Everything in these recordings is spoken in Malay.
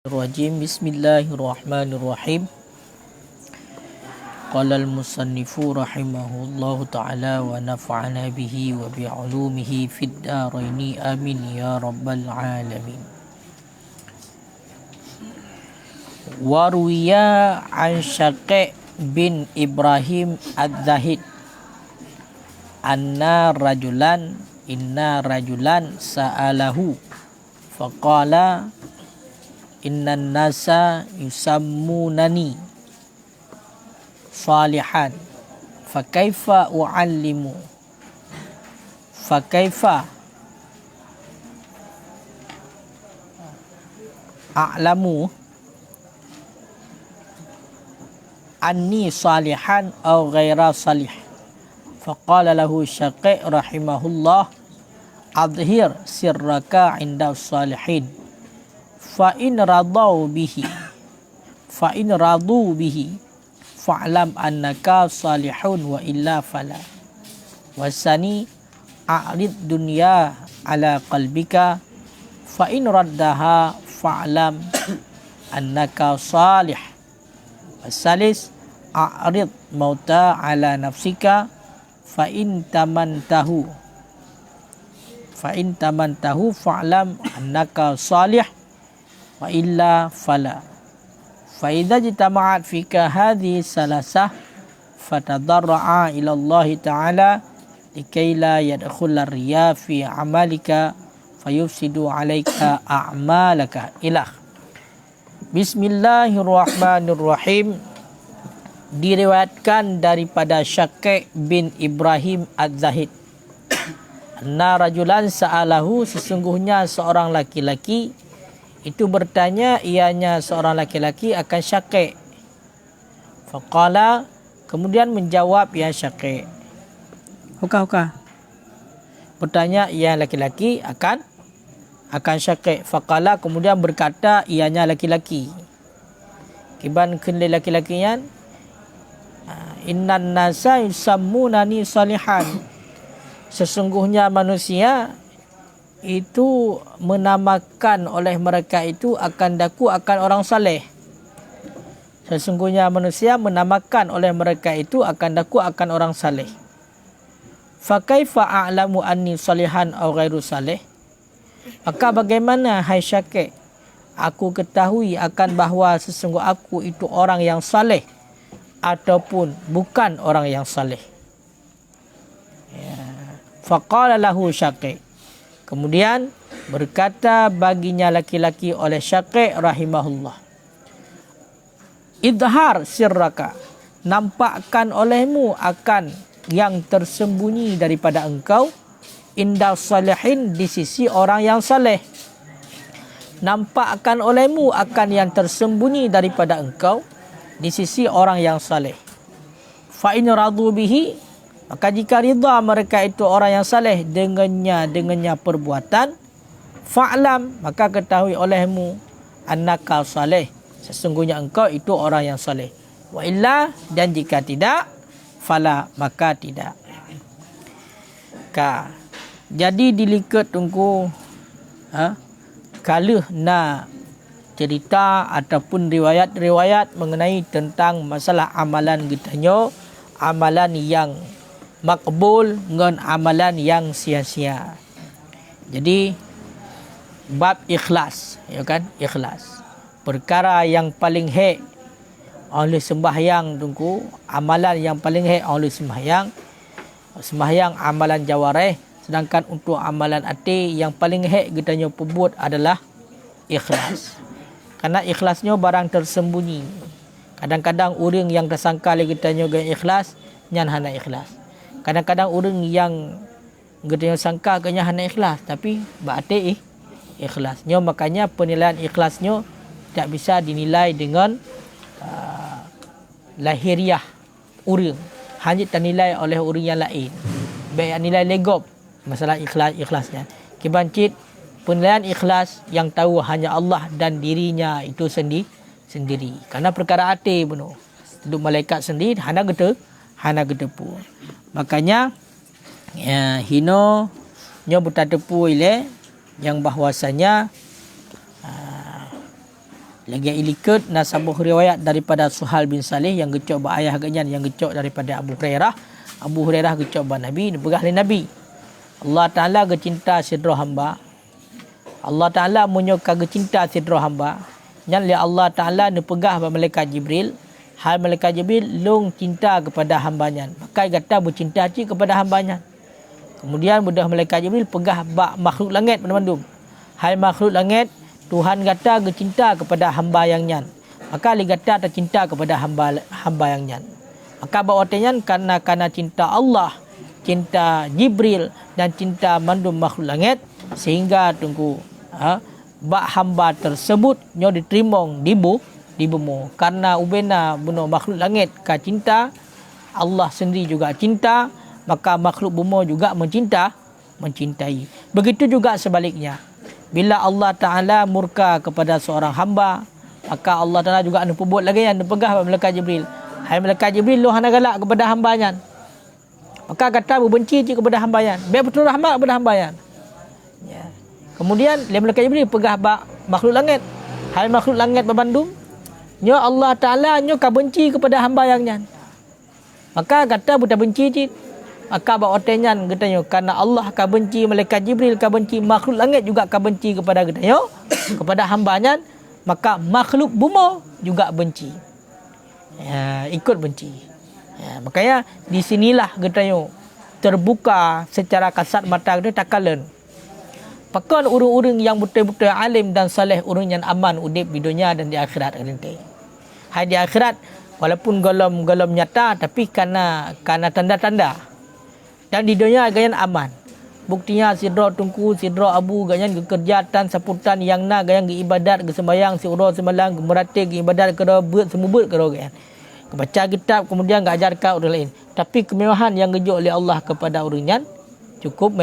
Rajim. Bismillahirrahmanirrahim. Qala al-musannifu rahimahullahu ta'ala wa nafa'ana bihi wa bi'ulumihi fid daraini amin ya rabbal alamin. Warwiya an Syaqi' bin Ibrahim ad-Zahid inna rajulan sa'alahu faqala innan nasa yusammunani salihan fakaifa u'allimu fakaifa a'lamu anni salihan aw ghaira salih. Faqala lahu Syaqi' rahimahullah adhhir sirraka 'inda salihin fa in radu bihi fa'lam annaka salihun wa illa fala. Wasani a'rid dunya ala qalbika fa in raddaha fa'lam annaka salih. Wasalis a'rid mauta ala nafsika fa in tamantahu fa'lam annaka salih wa illa fala. Fa idza jitama'at fika hadhihi salasah fatadarra'a ila Allah ta'ala likay la yadkhula riya fi amalika fayufsidu 'alaika a'malaka. Ilah. Bismillahirrahmanirrahim. Diriwayatkan daripada Syaqi' bin Ibrahim az-Zahid, anna rajulan sa'alahu, sesungguhnya seorang laki-laki itu bertanya ianya seorang laki-laki akan Syaqi'. Faqala, kemudian menjawab ya Syaqi'. Hukah. Bertanya ia laki-laki akan Syaqi'. Faqala, kemudian berkata ianya laki-laki. Kiban kenli laki-lakinya, innan nasa yusammunani salihan. Sesungguhnya manusia itu menamakan oleh mereka itu akan daku akan orang saleh. Sesungguhnya manusia menamakan oleh mereka itu akan daku akan orang saleh. Fa kaifa a'lamu anni salihan aw ghairu salih? Maka bagaimana hai Syaqi', aku ketahui akan bahawa sesungguh aku itu orang yang saleh ataupun bukan orang yang saleh. Faqala lahu Syaqi', kemudian berkata baginya laki-laki oleh Syaqi' rahimahullah, idhar sirraka, nampakkan olehmu akan yang tersembunyi daripada engkau, inda salihin, di sisi orang yang saleh. Nampakkan olehmu akan yang tersembunyi daripada engkau di sisi orang yang saleh. Fa in radu bihi, maka jika ridha mereka itu orang yang saleh dengannya perbuatan, fa'lam, maka ketahui olehmu annaka saleh, sesungguhnya engkau itu orang yang saleh. Wa illa, dan jika tidak, fala, maka tidak. Jadi dilikat tunggu kaluh na cerita ataupun riwayat mengenai tentang masalah amalan gitanyo, amalan yang makbul dengan amalan yang sia-sia. Jadi bab ikhlas, ya kan? Ikhlas. Perkara yang paling hek oleh sembahyang tunggu, amalan yang paling hek oleh sembahyang amalan jawareh, sedangkan untuk amalan hati yang paling hek kita nyo perbuat adalah ikhlas. Karena ikhlasnya barang tersembunyi. Kadang-kadang orang yang tersangka lagi kita nyo ikhlas, nyan hana ikhlas. Kadang-kadang orang yang kita sangka kanya hana ikhlas, tapi berarti ikhlasnya. Makanya penilaian ikhlasnya tak bisa dinilai dengan lahiriah orang, hanya ternilai oleh orang yang lain. Baik nilai legob masalah ikhlasnya. Kibancit penilaian ikhlas yang tahu hanya Allah dan dirinya itu sendiri. Karena perkara hati benar. Duduk malaikat sendiri hana gede pun. Makanya hino nyo bertatepu ile yang bahwasanya Lagi ilikut nasabah riwayat daripada Suhal bin Salih yang gecok ba ayah ganyan yang gecok daripada Abu Hurairah. Abu Hurairah gecok ba Nabi, pegah li Nabi. Allah Taala gecinta sidro hamba. Allah Taala menyuka gecinta sidro hamba. Nyan li Allah Taala ne pegah ba malaikat Jibril. Hai malaikat Jibril long cinta kepada hambanya. Maka kata bercinta ci kepada hambanya. Kemudian mudah malaikat Jibril pegah ba makhluk langit mandum. Hai makhluk langit, Tuhan kata cinta kepada hamba yang nyan. Maka li kata tercinta kepada hamba yang nyan. Maka bawatannya karena cinta Allah, cinta Jibril dan cinta mandum makhluk langit sehingga tunggu bak hamba tersebut nyo diterima di bumi. Karena ubena bunuh makhluk langit ka cinta, Allah sendiri juga cinta, maka makhluk bumi juga mencintai. Begitu juga sebaliknya. Bila Allah Ta'ala murka kepada seorang hamba, maka Allah Ta'ala juga nak buat lagi yang pegah malaikat Jibril. Hai malaikat Jibril, lu hana galak kepada hambanya. Maka kata berbenci kepada hambanya. Biar betul rahmat kepada hambanya. Ya. Kemudian malaikat Jibril pegah makhluk langit. Hai makhluk langit berbandung, nyo Allah Ta'ala nyo ka benci kepada hamba yang nyan. Maka kata buta benci cik. Maka bawa otenyan katanya karena Allah ka benci, malaikat Jibril ka benci, makhluk langit juga ka benci kepada katanya kepada hambanya, maka makhluk bumi juga benci. Ya, ikut benci. Ya, makanya di sinilah katanya terbuka secara kasat mata kita takalan. Pakan urang-urang yang betul-betul alim dan saleh, urang yang aman udip di dunia dan di akhirat nanti. Hai di akhirat walaupun golom nyata tapi karena tanda-tanda. Dan di dunia ganyan aman. Buktinya sidro tungku, sidro abu ganyan kekerjaan saputan yang na ganyan ibadat ke sembahyang si uro semalang merati ke ibadat ke buat semubut ke ganyan. Baca kitab kemudian enggak ajarkan orang lain. Tapi kemewahan yang gejuk oleh Allah kepada orangnya cukup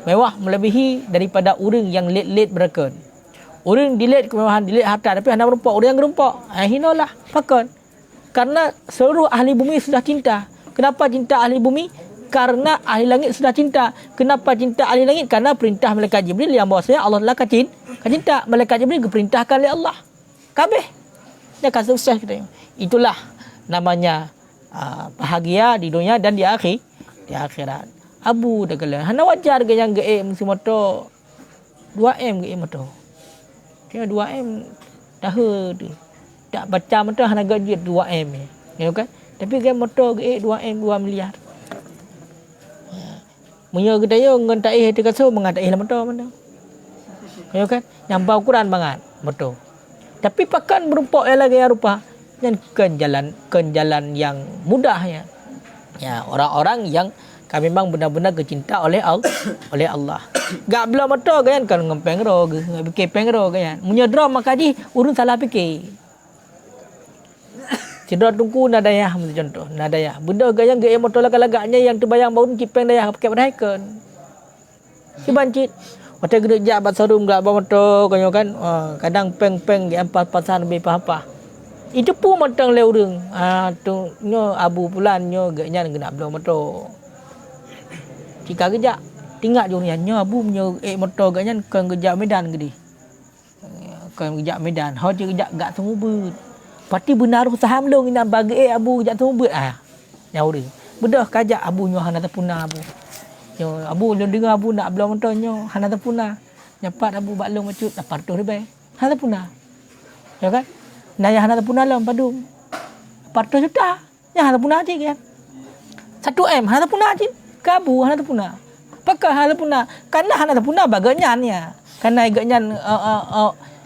mewah melebihi daripada orang yang let-let mereka. Orang dilet kemewahan, dilet harta tapi hendak merompak, orang yang gerompak. Hinalah pakon. Karena seluruh ahli bumi sudah cinta. Kenapa cinta ahli bumi? Karena ahli langit sudah cinta. Kenapa cinta ahli langit? Karena perintah malaikat Jibril yang bahawasanya Allah telah cinta. Malaikat Jibril diperintahkan oleh Allah. Kabeh. Dia akan sukses kita. Itulah namanya bahagia di dunia dan di akhirat. Abu dah kala. Hana wajar ke yang ge mesti motor 2M ge motor. Dia 2M dah tu. Tak baca motor hana gaji 2M. Ya kan? Tapi ge motor ge 2M 2 miliar. Munyo gedaya ngan tak eh dikaso mengatai lah motor mana. Ya kan? Nyampau ukuran banget motor. Tapi pakan berupa lagi rupa dan ke jalan yang mudahnya. Ya, orang-orang yang kami memang benar-benar kecinta oleh Allah. Gak belah motor kan ngempeng ro, fikir peng ro kan. Munyo dra makadi urun salah fikir. Cedera tungku nadayah contoh, nadayah. Benda gayang gaya motor lagak-lagaknya yang terbayang bau cipeng dayah pakai berhaikan. Si bancit. Macam gede jak bat sorum gak bawa motor kan. Kadang peng-peng di empat pasan lebih apa. Itu pun matang le urang. Tu nyo abu pulan nyo gaknya nak bawa motor. Jika gejak tinggal jurnya nyo abu nyo motor gaknya kan gejak Medan gede. Kan gejak Medan. Hau je gejak gak semubut. Pati benar saham long ina bagi abu jak tumbut nyau dia. Bedah kajak abu nyo hana terpuna abu. Nyo abu lu dengar abu nak belah motor nyo hana terpuna. Nyapat abu baklong macut dapat tu ribai. Hana terpuna. Ya kan? Naya hana terpuna lam padum. 400 juta. Ya hana terpuna je kan. 1M hana terpuna je. Kabu hana terpuna. Pakah hana terpuna. Karena hana terpuna baganya. Karena agaknya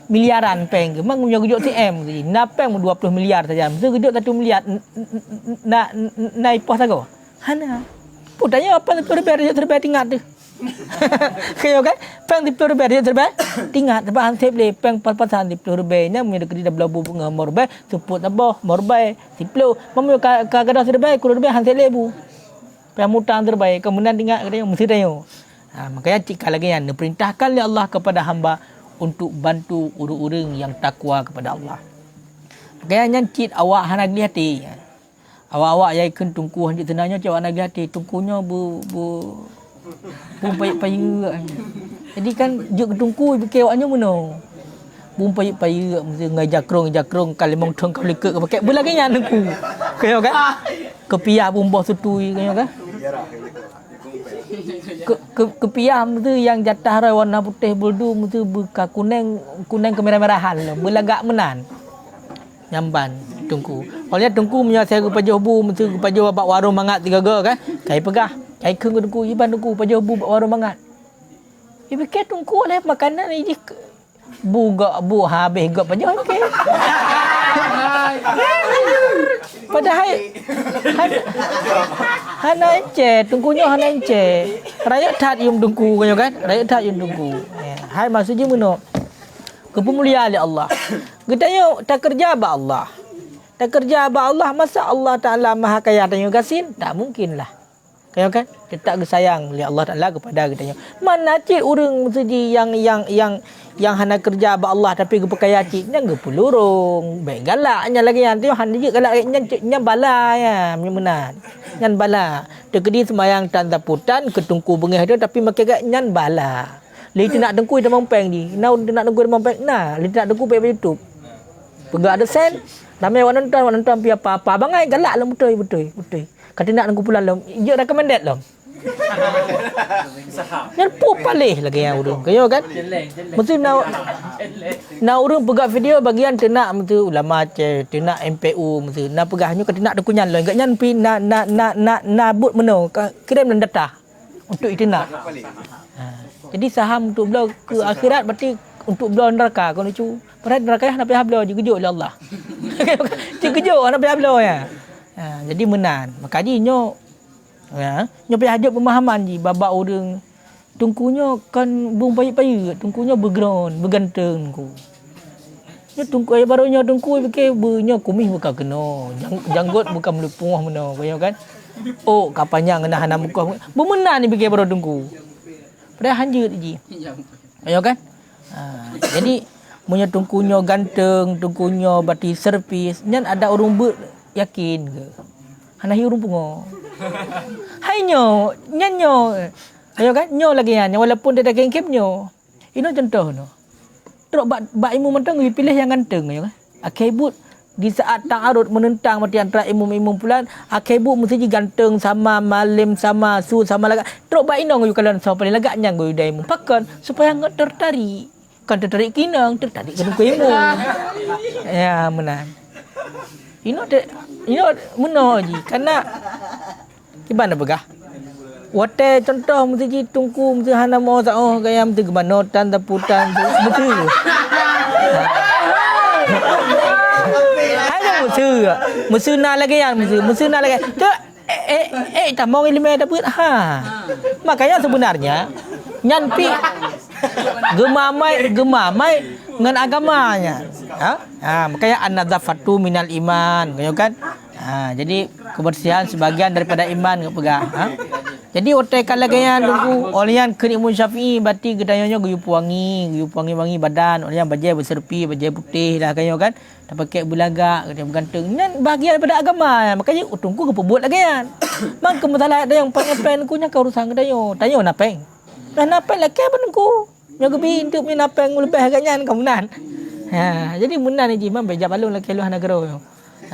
miliaran peng ke mang punya gejok TM ke na peng 20 miliar saja mesti gejok 1 miliar na ipah sago hana putanya apa tu terbaik tingkat tu kayo kan peng tipu terbaik tingkat tebahan sep le peng pasan tipu terbaiknya punya dekat dah belabu bunga morbai suput tabah morbai tiplo mamu kagada terbaik kurang terbaik han lebu peng mutang terbaik kemudian tingkat katanya mesti tayo makanya jika lagi yang diperintahkan oleh Allah kepada hamba untuk bantu urang-urang yang takwa kepada Allah. Makanya cit awak hana geli hati. Awak-awak yai keun tungku hanjit tenanya cak hana geli hati, tungkunya payung-payung. Jadi kan juk tungku fikir awaknya meno. bung payu mesti ngajakrong kalimong thong kali ke pakai belagi nya nengku kayo kan kepiah bumbah tutui kayo kan kepiah mesti yang jatah rai warna putih buldu mesti buka kuning kemerah-merahan lo belagak menan nyamban tungku oleh tungku menyasai ke pajoh bu mesti ke pajoh bak warung mangat tiga ga kan kai pegah kai keung tungku iban tungku pajoh bu bak warung mangat fikir tungku oleh makanan ni buga bu habis gak pajoh okey padahal hana ence tungkunya hana ence rakyat tat yum tungku kan rakyat tat yum tungku hai maksudnya meno kepemuliaan oleh Allah gedanya tak kerja ba Allah tak kerja ba Allah masa Allah Taala Maha Kaya tanya gasin tak mungkin lah kayo kan kita sayang oleh Allah Taala kepada gedanya mana cik urang mesti yang hana kerja ba Allah tapi gepekaya cik nya gepulurung baik galaknya lagi nanti hana je galak nya bala ya menan nyan bala tegedi sembayang tanda putan ketungku bengih dia tapi makai gak nyan bala li nak dengku dah mampeng di nau nak dengku dah mampeng nah li nak dengku pe YouTube pegak ada sen namanya wan nonton pi apa bangai galak lah betul kata nak dengku pula lah je recommended lah Nyan pu palih lagi yang urang. Kayo kan? Mesti na urang pegak video bagian tenak mesti ulama ce, tenak MPU mesti na pegahnya kata nak dekunyan lah. Enggak nyan pi na but meno kirim dan data untuk itinak. Jadi saham untuk beliau ke akhirat berarti untuk beliau neraka kalau cu. Padahal neraka nak pergi beliau dikejut oleh Allah. Dikejut nak pergi beliau ya. Jadi menan. Makanya nyo pi hajat pemahaman ji babak urang tungkunya kan bung payu-payu tungkunya berground berganteng ku nyo tungku ai barunya tungku fikir bunyo kumih buka kena janggut bukan melupung meno kaya kan oh kapanya ngena hana muka bemenan ni fikir baru tungku padahal hanjut ji kaya kan jadi munyo tungkunya ganteng tungkunya bati servis nyan ada urang yakin ke hana hi urang pungo hai nyo nyanyo ayo kan nyo lagi ya walaupun dia dah gengkep nyo ini contoh no teruk bak imam mentang pilih yang ganteng ayo kan akibut di saat ta'arud menentang mati antara imam pulan akibut mesti ganteng sama malim sama su sama lagak teruk bak inong you kalau so paling lagak nyang go dai imam pakan supaya ngat tertarik kan tertarik kinang tertarik ke imam ya menan ini meno ji karena gimana begah wate contoh mesti tungku mesti hana mau oh gaya mesti gimana tanda putan mesti hanya mesti na lagi yang mesti na lagi tu tak mau ilmu dapat makanya sebenarnya nyanpi gemamai dengan agamanya makanya an-nadzafatu minal iman kan jadi kebersihan sebagian daripada iman ke pegang jadi otai kala gaya tunggu olian ke Imam Syafi'i berarti gedayanya guyup wangi badan olian bajai berserpi bajai putih dah kayo kan tak pakai belaga dia bergantung nan bahagian daripada agama makanya tunggu ke pembuat lagi kan mang ke masalah ada yang pengen ku nya ke urusan gedayo tanya napeng dah napeng laki apa tunggu nya gebi hidup ni napeng lebih agaknya kamunan jadi menan ni imam bejap balung laki lu hana gero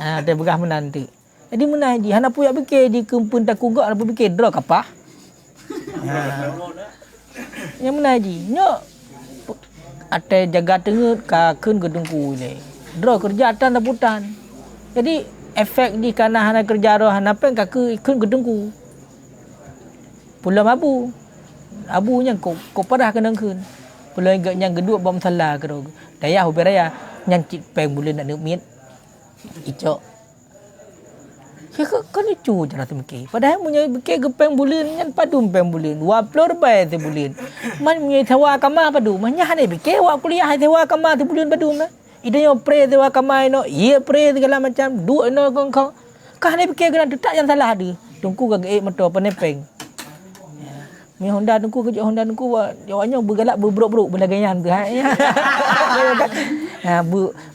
ada begah menan tu. Jadi menan ji hana puyak fikir di kempun tak kugak apa fikir draw kapah. Yang menan ji nyo ate jaga tengut ka keun gedungku ni. Draw kerja atan taputan. Jadi efek di kana hana kerja ro hana pen ka keun gedungku. Pulau abu. Abu nya ko parah kena keun. Pulau yang gedua bom salah ke ro. Daya huberaya nyan cit peng bulan nak mit. Icok. Kan lucu cara tu mikir. Padahal punya mikir gepeng bulan kan padu peng bulan. 20 rupiah tu bulan. Man punya sewa kamar padu. Manya hane mikir wak kuliah sewa kamar tu bulan padu mah. Ida yo pre sewa kamar no. Iya pre segala macam. Duk no kau. Kah hane mikir geran tak yang salah ada. Tungku gagek motor penepeng. Mi Honda tungku kerja Honda tungku jawabnya bergalak berbruk-bruk belagayan tu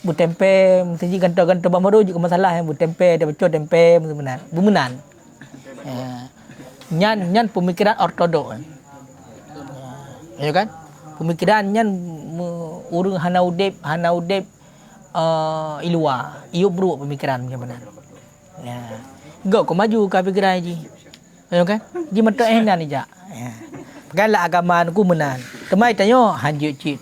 bu tempe mesti gantar-gantar bamaru juga masalah bu tempe dia bocor tempe bemenan nyan pemikiran ortodok ya kan Pemikiran nyan urang hanaudep ilua. Iyo buruk pemikiran macam mana. Ya. Gak kau maju ke pikiran ji. Ayo kan? Ji mata enan ni jak. Ya. Pakailah agama ku menan. Temai tanya hanjut cik.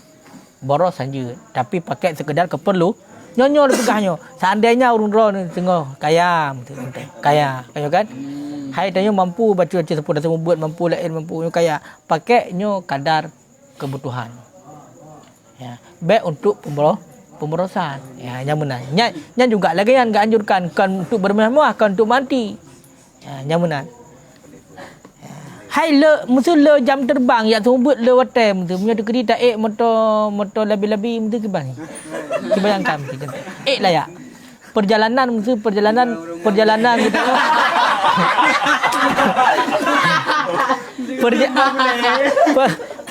Boros hanjut. Tapi pakai sekedar keperlu. Nyonyo le pegahnya. Seandainya urung ro ni tengah kaya. Kaya. Ayo kan? Hai tanya mampu baca sepuluh dan buat mampu lain mampu kaya. Pakai nyo kadar kebutuhan. Ya. Baik untuk pemborosan. Ya, yang benar. Yang juga lagi yang enggak anjurkan kan untuk bermewah, kan untuk mati. Ya, yang benar. Ya. Hai le musuh le jam terbang ya tumbut le watem tu punya dekedi tak motor labi-labi tu ke bang. Kita bayangkan kita. Lah ya. Perjalanan gitu.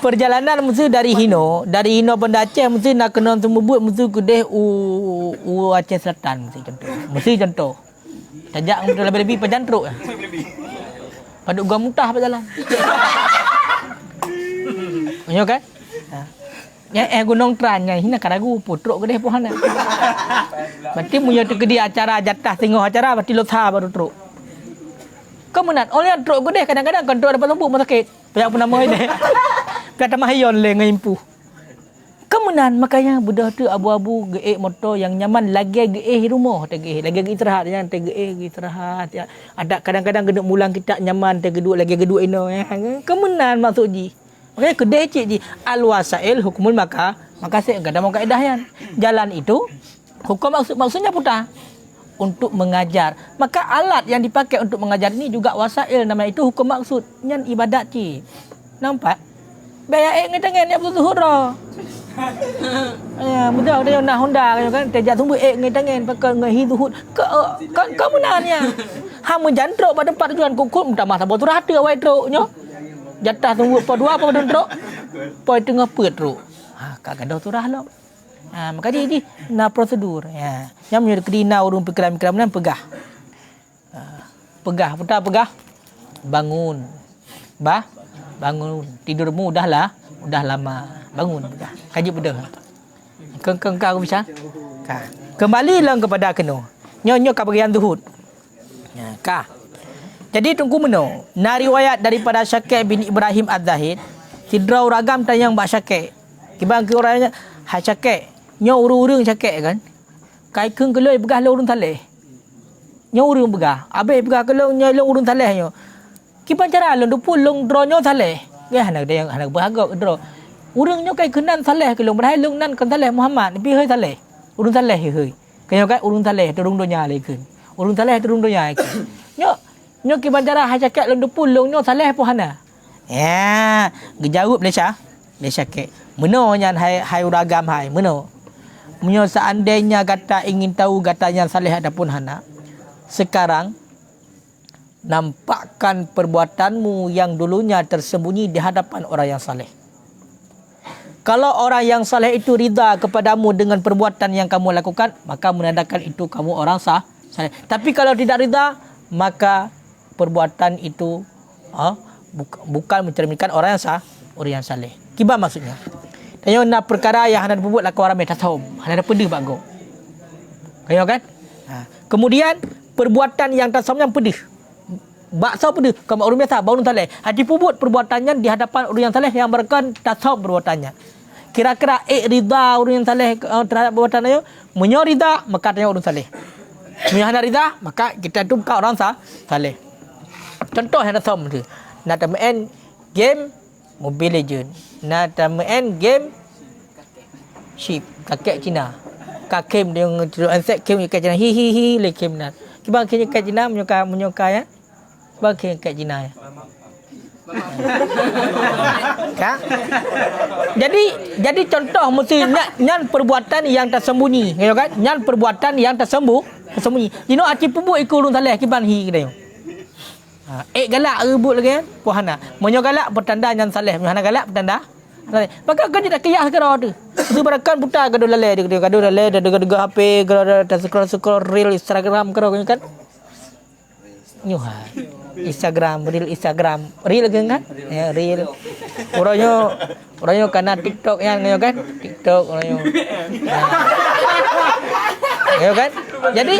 Perjalanan mesti dari Hino benda Aceh mesti nak kena tumbut mesti kedeh Aceh Selatan mesti contoh. Tajak lebih pejantruk. Paduk gua mutah berjalan. Banyak kan? Ya gunung Trannya hina karagu putruk kedeh pohana. Berarti punya tegedi acara jatah tengok acara berarti lotha baru truk. Kemudian oleh truk kedeh kadang-kadang kontrol dapat tumpuk sakit. Banyak pun nama ini. Kata mahayon le ngimpu. Kemudian makanya budak tu abu-abu geek motor yang nyaman lagi geek rumah lagi istirahat yang geek istirahat ya. Ada kadang-kadang geduk mulang kita nyaman geduk lagi geduk ino ya. Kemudian maksud ji. Makanya kedai cik ji al-wasail hukumul maka saya enggak ada mau kaedahnya. Jalan itu hukum maksudnya putar untuk mengajar. Maka alat yang dipakai untuk mengajar ini juga wasail nama itu hukum maksudnya ibadat cik. Nampak? Baik ngetengen ya betul hura. Ya, mudah dia nak Honda kan tejak tumbuh ngetengen pakai ngehi zuhud. Kamu nanya. Ha menjantruk pada tempat tujuan kuku minta masa botol rata awai truknya. Jatah tunggu apa dua apa truk. Poi tengah pet truk. Ha kak gadah turah lah. Ha maka jadi na prosedur ya. Yang menjadi kedina urung pikiran-pikiran nan pegah. Pegah, putar pegah. Bangun. Bangun. Tidurmu udah lama. Bangun pegah. Kaji bedah. Kau bisa? Kembalilah kepada kenu. Nyo ka bagian zuhud. Ya, ka. Jadi tunggu meno. Na riwayat daripada Syakir bin Ibrahim Az-Zahid, tidrau ragam tayang bak Syakir. Kibang ke orangnya, ha Syakir, nyo urung-urung Syakir kan. Kai keung keloi begah le urung taleh. Nyo urung begah. Abe begah keloi nyo urung taleh nyo. Kibang cara long dupul long dro nyo taleh. Ya hanak dia hanak beragak dro. Urung nyo kai kenan taleh kelong berhai long nan kan taleh Muhammad pi hơi taleh. Urung taleh hơi. Kanyo kai urung taleh terung donya le keun. Urung taleh terung donya keun. Nyo ki bandara ha cakap long dupul long nyo saleh po hana. Ya, gejawab Malaysia ke. Meno nyan hai uragam hai meno. Menyo seandainya kata ingin tahu katanya saleh adapun hana. Sekarang nampakkan perbuatanmu yang dulunya tersembunyi di hadapan orang yang saleh. Kalau orang yang saleh itu ridha kepadamu dengan perbuatan yang kamu lakukan, maka menandakan itu kamu orang saleh. Tapi kalau tidak ridha, maka perbuatan itu bukan mencerminkan orang yang saleh. Kibar maksudnya. Tanya nak perkara yang hendak buat laku orang metasawum, hendak pedih bago. Kayo kan? Kemudian perbuatan yang tasawum yang pedih. Bakso pedih, kamu orang biasa baru saleh. Hati pubut perbuatannya di hadapan orang yang saleh yang berkan tasawum perbuatannya. Kira-kira ridha orang yang saleh terhadap perbuatannya, menyo ridha maka tanya orang saleh. Menyo hendak ridha maka kita tu bukan orang saleh. Contoh yang tasawum tu. Nak main game Mobile Legend. Nak main game ship kakek Cina. Kakek dia ansek game kakek Cina. Hi le game nak. Kibang kakek Cina menyoka ya. Bang kakek Cina ya. Kan? Jadi contoh mesti nyan perbuatan yang tersembunyi, ya kan? Nyan perbuatan yang tersembunyi. Dino aci pubuk ikut urun saleh kiban hi kita. Galak rebut lagi kan? Puhana. Menyo galak bertanda yang saleh. Puhana galak bertanda. Maka kau tidak kiyah sekarang tu. Itu berakan putar gaduh lalai dia gaduh HP, gaduh scroll reel Instagram kau kan. Nyuhan. Instagram, reel kan? Ya, reel. Orangnya karena TikTok yang kan? TikTok orangnya. Ya kan? Jadi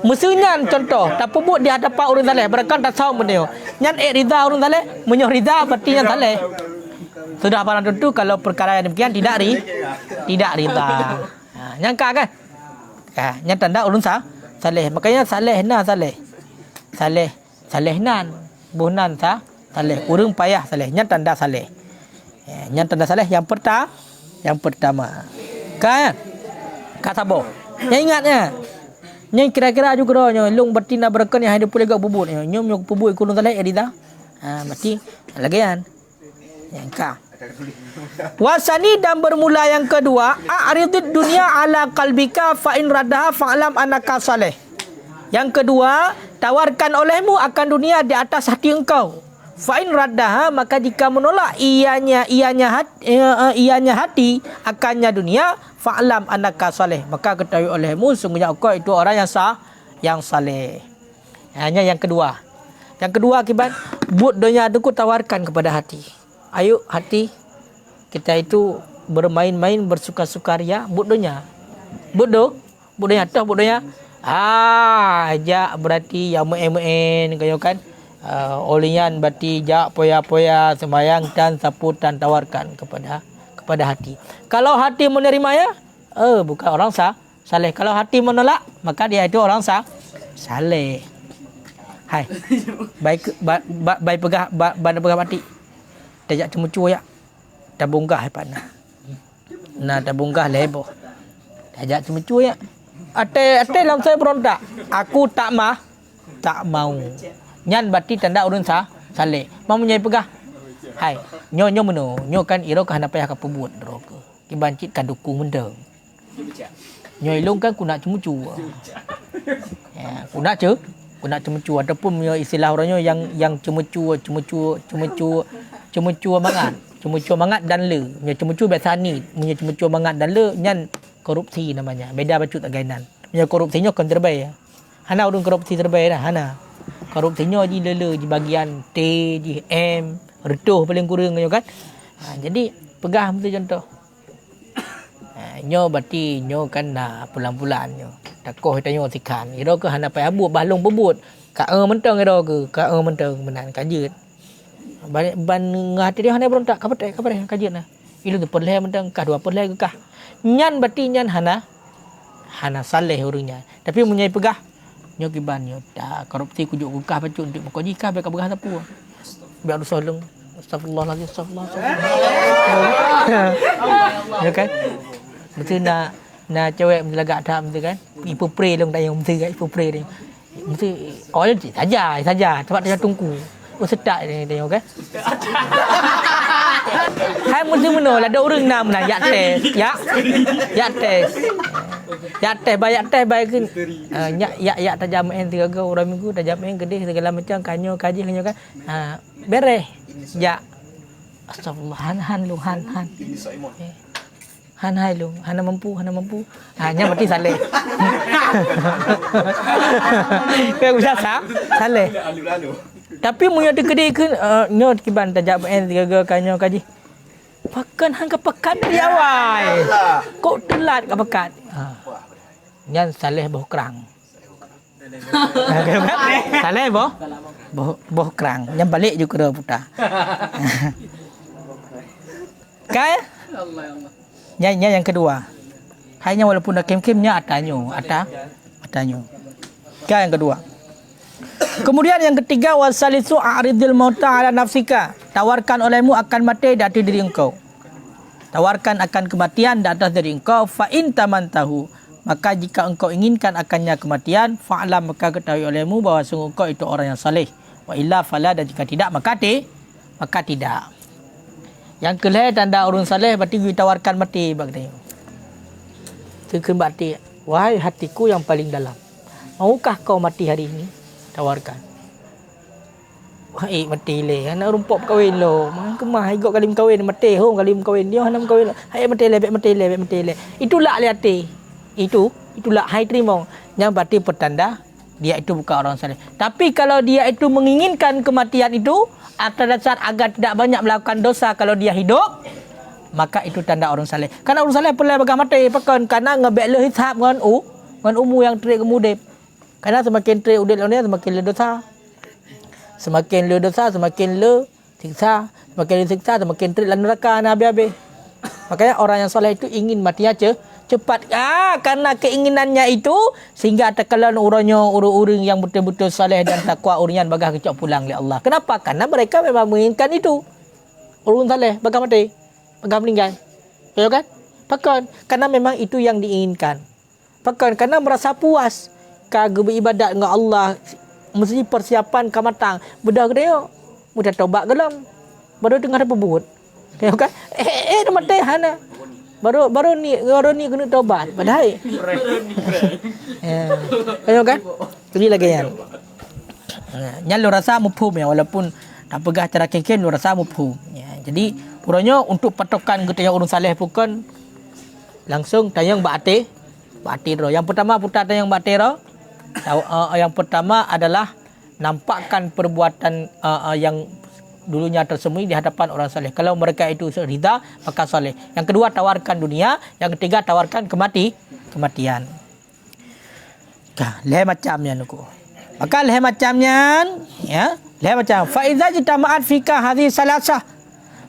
mestinya contoh, tak pubut di hadapan orang saleh, berkan tak tahu benda. Nyan rida orang saleh, menyoh rida berarti yang saleh. Sudah barang tentu kalau perkara yang demikian tidak rida. Nyangka kan? Yang tanda ulun saleh. Makanya saleh nan bunan saleh. Urang payah saleh. Yang tanda saleh. Yang tanda saleh yang pertama. Kan? Kata bo. Yang ingatnya. Yang kira-kira juga ro long betina berken yang hidup pulega bubut. Nyom pubut kulun saleh rida. Mati lagian. Yang ka. Wasani dan bermula yang kedua, a'ridid dunya ala qalbika fa in raddaha fa'lam annaka saleh. Yang kedua, tawarkan olehmu akan dunia di atas hati engkau. Fa in raddaha, maka jika menolak ianya hati akannya dunia, fa'lam annaka saleh, maka ketahui olehmu sungguhnya engkau itu orang yang saleh. Hanya yang kedua. Yang kedua akibat buat dunia aku tawarkan kepada hati. Ayo hati kita itu bermain-main bersuka-sukaria bodohnya. Bodohnya tahu bodohnya. Ja berarti yang men kayo kan. Olian berarti ja poya-poya sembayang dan saputan tawarkan kepada hati. Kalau hati menerimanya, bukan orang saleh. Kalau hati menolak, maka dia itu orang saleh. Hai. Baik pegang hati. Tajak cemucu ya. Tabunggah pana. Nah tabunggah lebo. Tajak cemucu ya. Ate dalam saya berontak. Aku tak mau. Nyan berarti tanda urun saleh. Mau menyai pegah. Hai, nyo meno. Nyo kan iro kan apa yang kapubut roke. Kibancit kan dukung mendeng. Nyo ilung kan kuna cemucu. Ya, kuna cemucu ataupun istilah orangnya yang cemucu mangat dan le. Punya cemucu biasa ni. Punya cemucu mangat dan le nyan korupsi namanya. Beda bacut againan. Punya korupsinya kan terbaik. Hana urung korupsi terbaik dah. Hana. Korupsinya di lele di bagian T, di M, retuh paling kurang kan. Jadi pegah mesti contoh. Nyo berarti nyo kan pulang-pulang nyo. Takoh tanya sikan. Iro ke hana pai abu balung bebut. Ka menteng iro ke. Ka menteng menan kajut. Ban ngati dia hana berontak kapat kajut nah. Ilu tu perleh menteng kah dua perleh ke kah. Nyan berarti nyan hana saleh urungnya. Tapi munyai pegah nyo kiban nyo tak korupsi kujuk kah pacu untuk mukoji kah be ka begah tapu. Biar solong. Astagfirullahalazim. Ya kan? Mesti nak cewek mesti lagak tak mesti kan. Ipu pray long tak yang mesti kan ipu pray ni. Mesti oil saja tempat dia tungku. Sedak ni tengok kan. Hai mesti meno ada orang nam nak ya teh. Ya teh bayar kan. Ya tajam en 3 orang minggu tajam en gede segala macam kanyo kaji kan. Beres. Ya. Astagfirullah han. Han hai lu, hana mampu. Hanya berarti saleh. Kau usah saleh. Tapi munya tegede ke nyo kiban tajak en 3 kanyo kaji. Pakan hang kepekat dia wai. Kok telat ke pekat. Nyan saleh boh kerang. Saleh boh kerang. Nyan balik juga putar. Kai? Yang kedua. Hanya walaupun dah kem-kemnya atanyo. Kan yang kedua. Kemudian yang ketiga wasalisu a'ridil mauta ala nafsika. Tawarkan olehmu akan mati di atas diri engkau. Tawarkan akan kematian di atas diri engkau. Fa in tamantahu. Maka jika engkau inginkan akannya kematian, fa'lam maka ketahui olehmu bahawa sungguh engkau itu orang yang saleh. Wa illa fala, dan jika tidak maka tidak. Yang kelih tanda orang saleh berarti ditawarkan mati bagni. Tekan mati. Wahai hatiku yang paling dalam. Maukah kau mati hari ini? Tawarkan. Wahai mati le. Anak rumpok kahwin lo. Mang kemah igok kalim kahwin mati hong kalim kahwin dia hanam kahwin. Hai mati le. Itulah hati. Itulah hai terima. Yang berarti pertanda dia itu bukan orang saleh. Tapi kalau dia itu menginginkan kematian itu atas dasar agar tidak banyak melakukan dosa kalau dia hidup, maka itu tanda orang saleh. Karena orang saleh perlu bagai mati pakan karena ngebek le hisab dengan umur yang terik kemudian. Karena semakin terik udip dunia semakin le dosa. Semakin le dosa semakin le siksa, semakin le siksa semakin terik dalam neraka habis-habis. Makanya orang yang soleh itu ingin matinya cepat. Karena keinginannya itu sehingga terkalan orang yang betul-betul soleh dan takwa urian bagah kecok pulang oleh Allah. Kenapa? Karena mereka memang menginginkan itu. Orang soleh bagah mati, bagah meninggal. Betul kan? Pakan karena memang itu yang diinginkan. Pakan karena merasa puas kagak beribadat dengan Allah, mesti persiapan ka matang. Bedah dia mudah taubat gelam. Baru dengar apa buat. Tengok kan? Dah mati hana. Baru ni kena taubat. Padahal. Tengok kan? Jadi lagi yang. Nya lu rasa mufhum ya, walaupun tak pegah cara keken lu rasa mufhum. Ya, jadi puranya untuk patokan kita yang orang saleh bukan langsung tayang ba'ati ro. Yang pertama putar tayang ba'ati ro. Yang pertama adalah nampakkan perbuatan yang dulunya tersembunyi di hadapan orang saleh. Kalau mereka itu ridha, maka saleh. Yang kedua tawarkan dunia, yang ketiga tawarkan kematian. Leh macamnya nuku. Maka leh macamnya ya, leh macam fa iza jitama'at fika hadhihi salasah.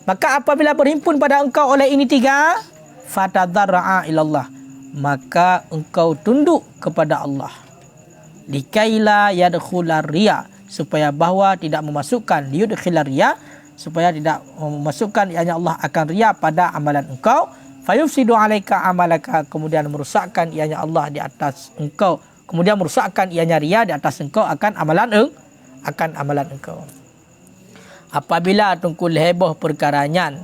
Maka apabila berhimpun pada engkau oleh ini tiga, fatadarra'a ilallah, maka engkau tunduk kepada Allah. Likaila yadkhular riya, supaya bahawa tidak memasukkan liyudkhilar riya, supaya tidak memasukkan ianya Allah akan riya pada amalan engkau. Fayufsidu alaika amalaka, kemudian merusakkan ianya Allah di atas engkau, kemudian merusakkan ianya riya di atas engkau akan amalan engkau. Apabila tungkul heboh perkaranya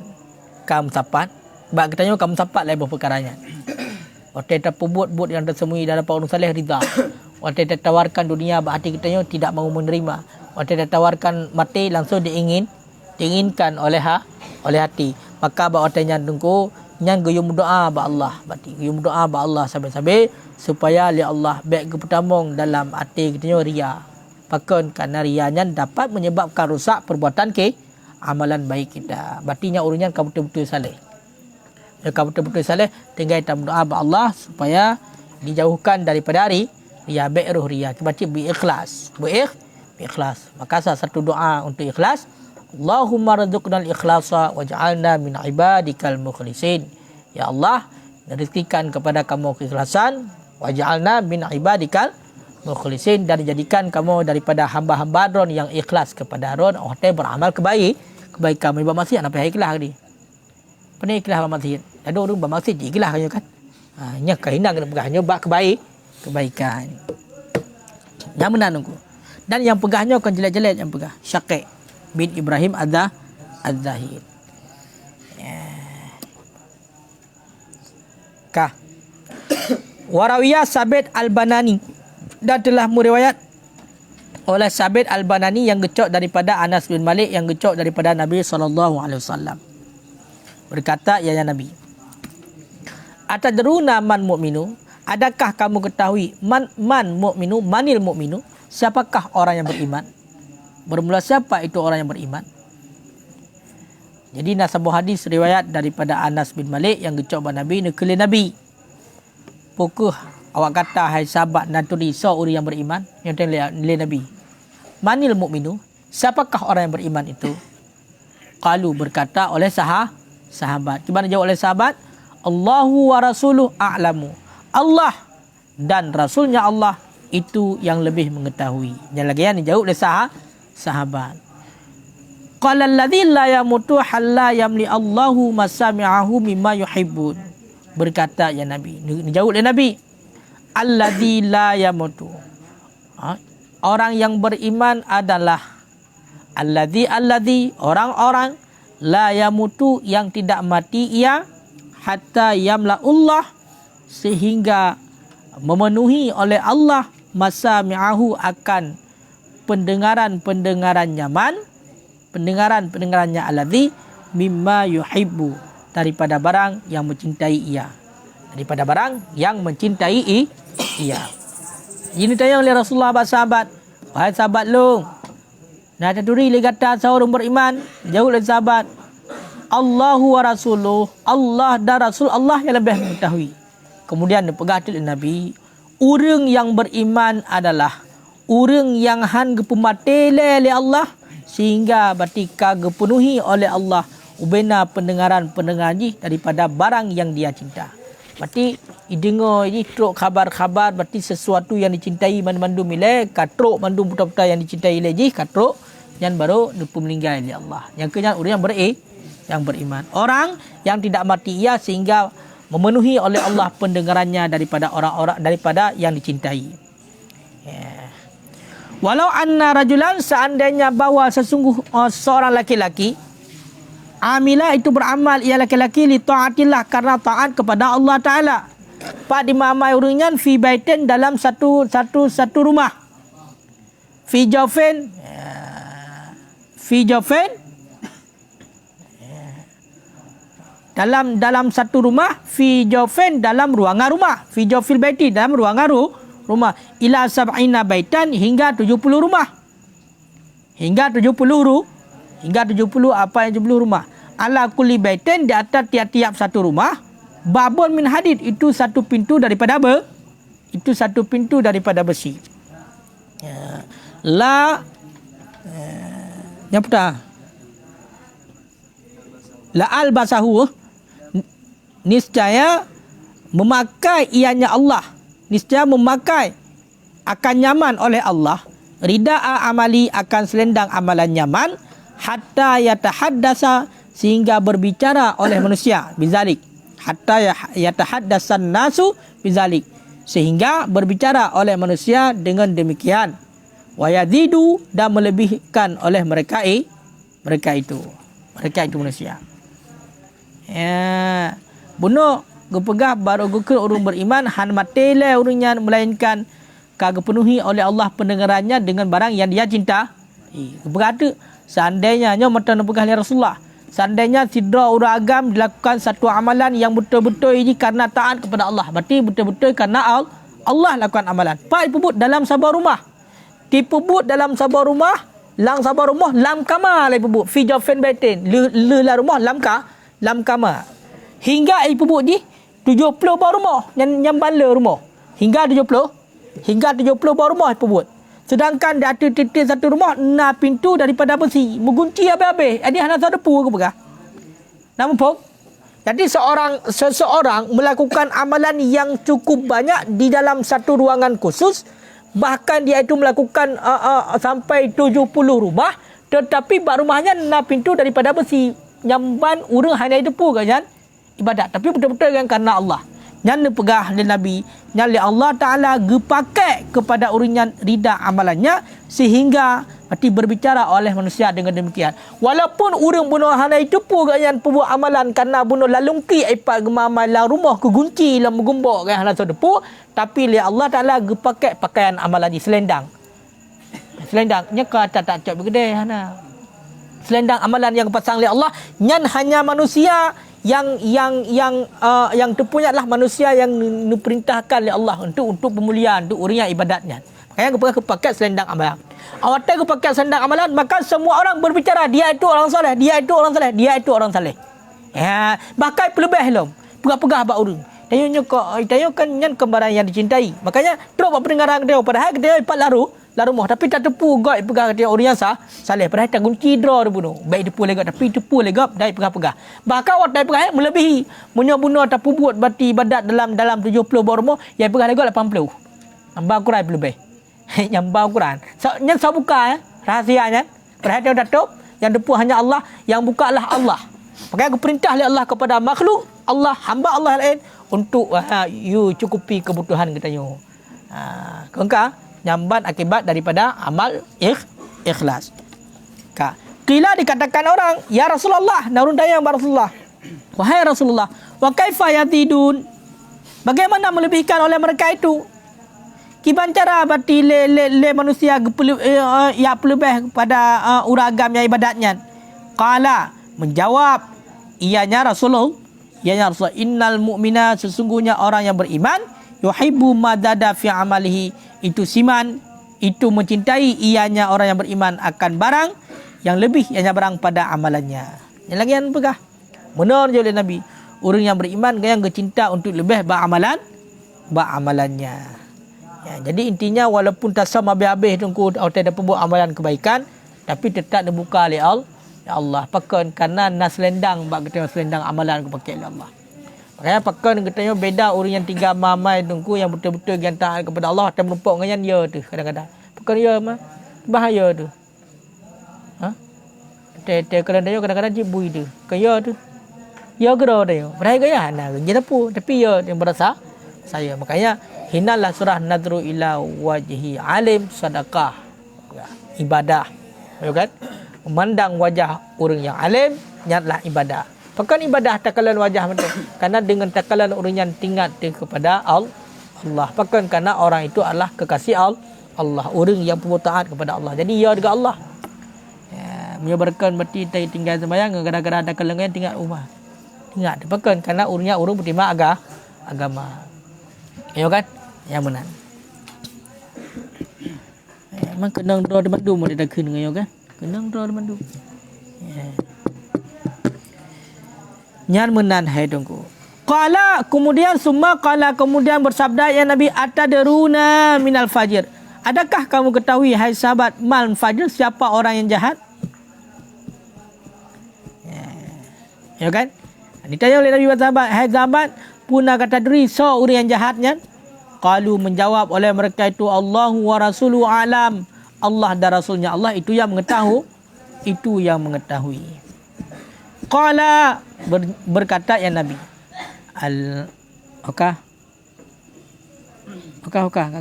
kamu sapat, bak katanya kamu sapat heboh perkaranya. Waktu kita pembuat-buat yang tersembunyi dalam orang saleh ridha. Waktu kita tawarkan dunia, berarti kitanya tidak mahu menerima. Waktu kita tawarkan mati, langsung diinginkan oleh hati. Maka waktu nyan tungku nyan guyum doa ba Allah, berarti guyum doa ba Allah sampai supaya li Allah baik kepertamong dalam hati kitanya ria. Pakon karena rianya dapat menyebabkan rusak perbuatan amalan baik kita. Berarti nya urunyan kamu betul-betul saleh. Kamu betul-betul saleh, tinggal kita berdoa ba Allah supaya dijauhkan daripada riya, bi'ruh riya. Kita baca bi-ikhlas. Bi-ikhlas. Maka salah satu doa untuk ikhlas, Allahumma rzuqnal ikhlasa waj'alna min ibadikal mukhlisin. Ya Allah, rezekikan kepada kamu keikhlasan, waj'alna min ibadikal mukhlisin, dan jadikan kamu daripada hamba-hamba Ron yang ikhlas kepada Ron. Orang beramal kebaikan. Menyebab maksiat apa yang ikhlas ni? Pernah ikhlas bermaksiat. Ada orang bermaksiat ikhlas kan? Nya kehina kena pegahnya bak kebaikan. Yang benar nunggu. Dan yang pegahnya akan jelek-jelek yang pegah. Syaqi bin Ibrahim Az-Zahid. Kah. Warawiyah Sabit Al-Banani, dan telah meriwayat oleh Sabit Al-Banani yang gecok daripada Anas bin Malik yang gecok daripada Nabi SAW. Berkata ya Nabi, atadruna man mu'minu, adakah kamu ketahui man mu'minu, manil mu'minu, siapakah orang yang beriman? Bermula siapa itu orang yang beriman? Jadi sebuah hadis riwayat daripada Anas bin Malik yang gecok Nabi nekeli Nabi. Pokok awak kata hai sahabat naturi seorang yang beriman yang nilai Nabi. Manil mu'minu, siapakah orang yang beriman itu? Qalu, berkata oleh sahabat. Gimana jawab oleh sahabat? Allahu wa rasuluh a'lamu. Allah dan Rasulnya Allah itu yang lebih mengetahui. Yang lagi yang dijawab oleh sahabat. Qala alladhi la yamutu halla yamli Allahu masami'ahu mimma yuhibbun. Berkata ya Nabi. Dijawab oleh Nabi. Alladhi la yamutu. Orang yang beriman adalah alladhi orang-orang la yamutu yang tidak mati ia hatta yamla'ullah, sehingga memenuhi oleh Allah masami'ahu akan pendengarannya alladhi mimma yuhibbu, daripada barang yang mencintai ia. Ini tanya oleh Rasulullah sahabat. Wahai sahabat long. Nah taduri li kata seorang beriman. Jauh oleh sahabat. Allahu wa rasuluh. Allah dan Rasul Allah yang lebih mengetahui. Kemudian dipegang oleh Nabi. Orang yang beriman adalah orang yang han gepumatele oleh Allah. Sehingga batika gepenuhi oleh Allah. Ubena pendengaran-pendengar daripada barang yang dia cinta. Berarti dengar ini truk khabar-khabar berarti sesuatu yang dicintai mandu milih katruk mandu putar-putar yang dicintai lagi katruk yang baru depu meninggal oleh Allah. Yang kedua orang yang beriman. Orang yang tidak mati ia sehingga memenuhi oleh Allah pendengarannya daripada orang-orang daripada yang dicintai. Walau anna rajulan seandainya bahawa sesungguh seorang laki-laki amila itu beramal ia laki-laki li taatillah karena taat kepada Allah Taala. Pak dimamai orangnya fi baitin dalam satu rumah. Fi jawfin dalam satu rumah, fi jawfin dalam ruangan rumah, fi jawfil baiti dalam ruangan rumah ila sab'ina baitan hingga 70 rumah. Hingga 70 rumah. Ala kulli baitin di atas tiap-tiap satu rumah babun min hadid itu satu pintu daripada besi. La albasahu niscaya memakai ianya Allah, niscaya memakai akan nyaman oleh Allah rida'a amali akan selendang amalan nyaman hatta yatahaddasa sehingga berbicara oleh manusia bizalik hatta yatahaddasan nasu bizalik sehingga berbicara oleh manusia dengan demikian wa yazidu dan melebihkan oleh mereka itu manusia ya bunuh gepegah baru gukul orang beriman han matele orangnya melainkan kagak penuhi oleh Allah pendengarannya dengan barang yang dia cinta. Berkata seandainya mata pegah oleh Rasulullah, seandainya sidra orang agam dilakukan satu amalan yang betul-betul ini karena taat kepada Allah, berarti betul-betul karena Allah lakukan amalan. Pak pebut dalam sabar rumah. Dipebut dalam sabar rumah, lang sabar rumah lam kama lai pebut fi jawfin baitin. Le la rumah lam kama. Hingga pebut di 70 buah rumah yang bala rumah. Hingga 70 buah rumah pebut. Sedangkan di atas titik satu rumah 6 pintu daripada besi, mengunci habis-habis. Jadi hanya satu depu ke pegah. Nampak? Jadi seseorang melakukan amalan yang cukup banyak di dalam satu ruangan khusus, bahkan dia itu melakukan sampai 70 rumah, tetapi rumahnya 6 pintu daripada besi. Nyamban urang hanya depu kan ibadat, tapi betul-betul kan karena Allah. Yang pegah oleh Nabi, yang Allah Ta'ala gepakai kepada orang rida amalannya sehingga berarti berbicara oleh manusia dengan demikian. Walaupun orang bunuh hana itu pun yang pembuat amalan karena bunuh lalungki ipat gemamal la rumah kegunci la mengumbak kan hana sedepu, tapi Allah Ta'ala gepakai pakaian amalan ni selendang. Selendangnya kata tak cak bergede hana. Selendang amalan yang pasang oleh Allah yang hanya manusia yang terpunyalah manusia yang diperintahkan oleh Allah untuk pemuliaan, untuk orang yang ibadatnya. Makanya kepada pakai selendang amalan. Awak tak pakai selendang amalan, maka semua orang berbicara dia itu orang soleh, dia itu orang soleh, dia itu orang soleh. Ya, bahkan pelebih lom. Pegah-pegah bak urang. Tayo kan nyan kembaran yang dicintai. Makanya teruk buat pendengaran dia padahal dia ipat larumah tapi tak tepu goi pegah dia orang yang saleh padahal tak gunci draw dia bunuh. Baik tepu legap tapi tepu legap dai pegah-pegah. Bahkan awak dai pegah melebihi bunuh tak buat berarti ibadat dalam 70 bormo yang pegah legap 80. Nambah Quran lebih. Nyambah Quran. Nyan saya buka rahasianya. Perhatian datuk yang depu hanya Allah, yang buka adalah Allah. Makanya aku perintah oleh Allah kepada makhluk Allah, hamba Allah lain untuk you cukupi kebutuhan kita you. Kengka nyamban akibat daripada amal ikhlas. Qila dikatakan orang, ya Rasulullah, narun dayang Rasulullah. Wahai Rasulullah, wa kaifa yatidun? Bagaimana melebihkan oleh mereka itu? Kiban cara berarti le manusia ya pelebih pada uragam yang ibadatnya. Qala menjawab ianya Rasulullah, innal mu'mina sesungguhnya orang yang beriman yuhibbu madada fi amalihi itu siman, itu mencintai ianya orang yang beriman akan barang yang lebih ianya barang pada amalannya. Yang lagi yang pegah. Benar je oleh Nabi. Orang yang beriman yang bercinta untuk lebih beramalannya. Ya, jadi intinya walaupun tak sama habis-habis tunggu atau ada buat amalan kebaikan, tapi tetap dibuka oleh Allah. Ya Allah, pakai karena nas selendang bak kita selendang amalan aku pakai oleh Allah. Makanya pakai katanya beda orang yang tinggal mamai tunggu yang betul-betul yang taat kepada Allah dan melupa dengan ya tu kadang-kadang. Pakai ya mah bahaya tu. Ha? Kadang-kadang cibui tu. Kaya tu. Ya kira dia. Beraya gaya nah dia tapi ya yang berasa saya. Makanya hinalah surah nadru ila wajhi alim sedekah. Ya, ibadah. Ya kan? Memandang wajah orang yang alim niatlah ibadah. Bukan ibadah takalan wajah mereka. Karena dengan takalan orang yang tingkat kepada Allah. Bukan karena orang itu adalah kekasih Allah. Orang yang perlu taat kepada Allah. Jadi ya dengan Allah. Ya, menyebarkan berarti tinggal sembahyang kadang-kadang ada kalangan tinggal rumah. Ingat, bukan karena urusnya urus berterima agama. Ya kan? Yang benar. Memang kena draw di Bandung mau dia kena dengan kan? Kena draw di Bandung. Ya. Nyan menan hai tunggu. Qala kemudian kemudian bersabda ya Nabi atadruna minal fajr. Adakah kamu ketahui hai sahabat mal fajr siapa orang yang jahat? Ya kan? Ditanya oleh Nabi sahabat, hai sahabat, puna kata diri so orang yang jahatnya? Qalu menjawab oleh mereka itu Allahu wa rasuluhu alam. Allah dan rasulnya Allah itu yang mengetahui. Qala berkata ya Nabi. Okah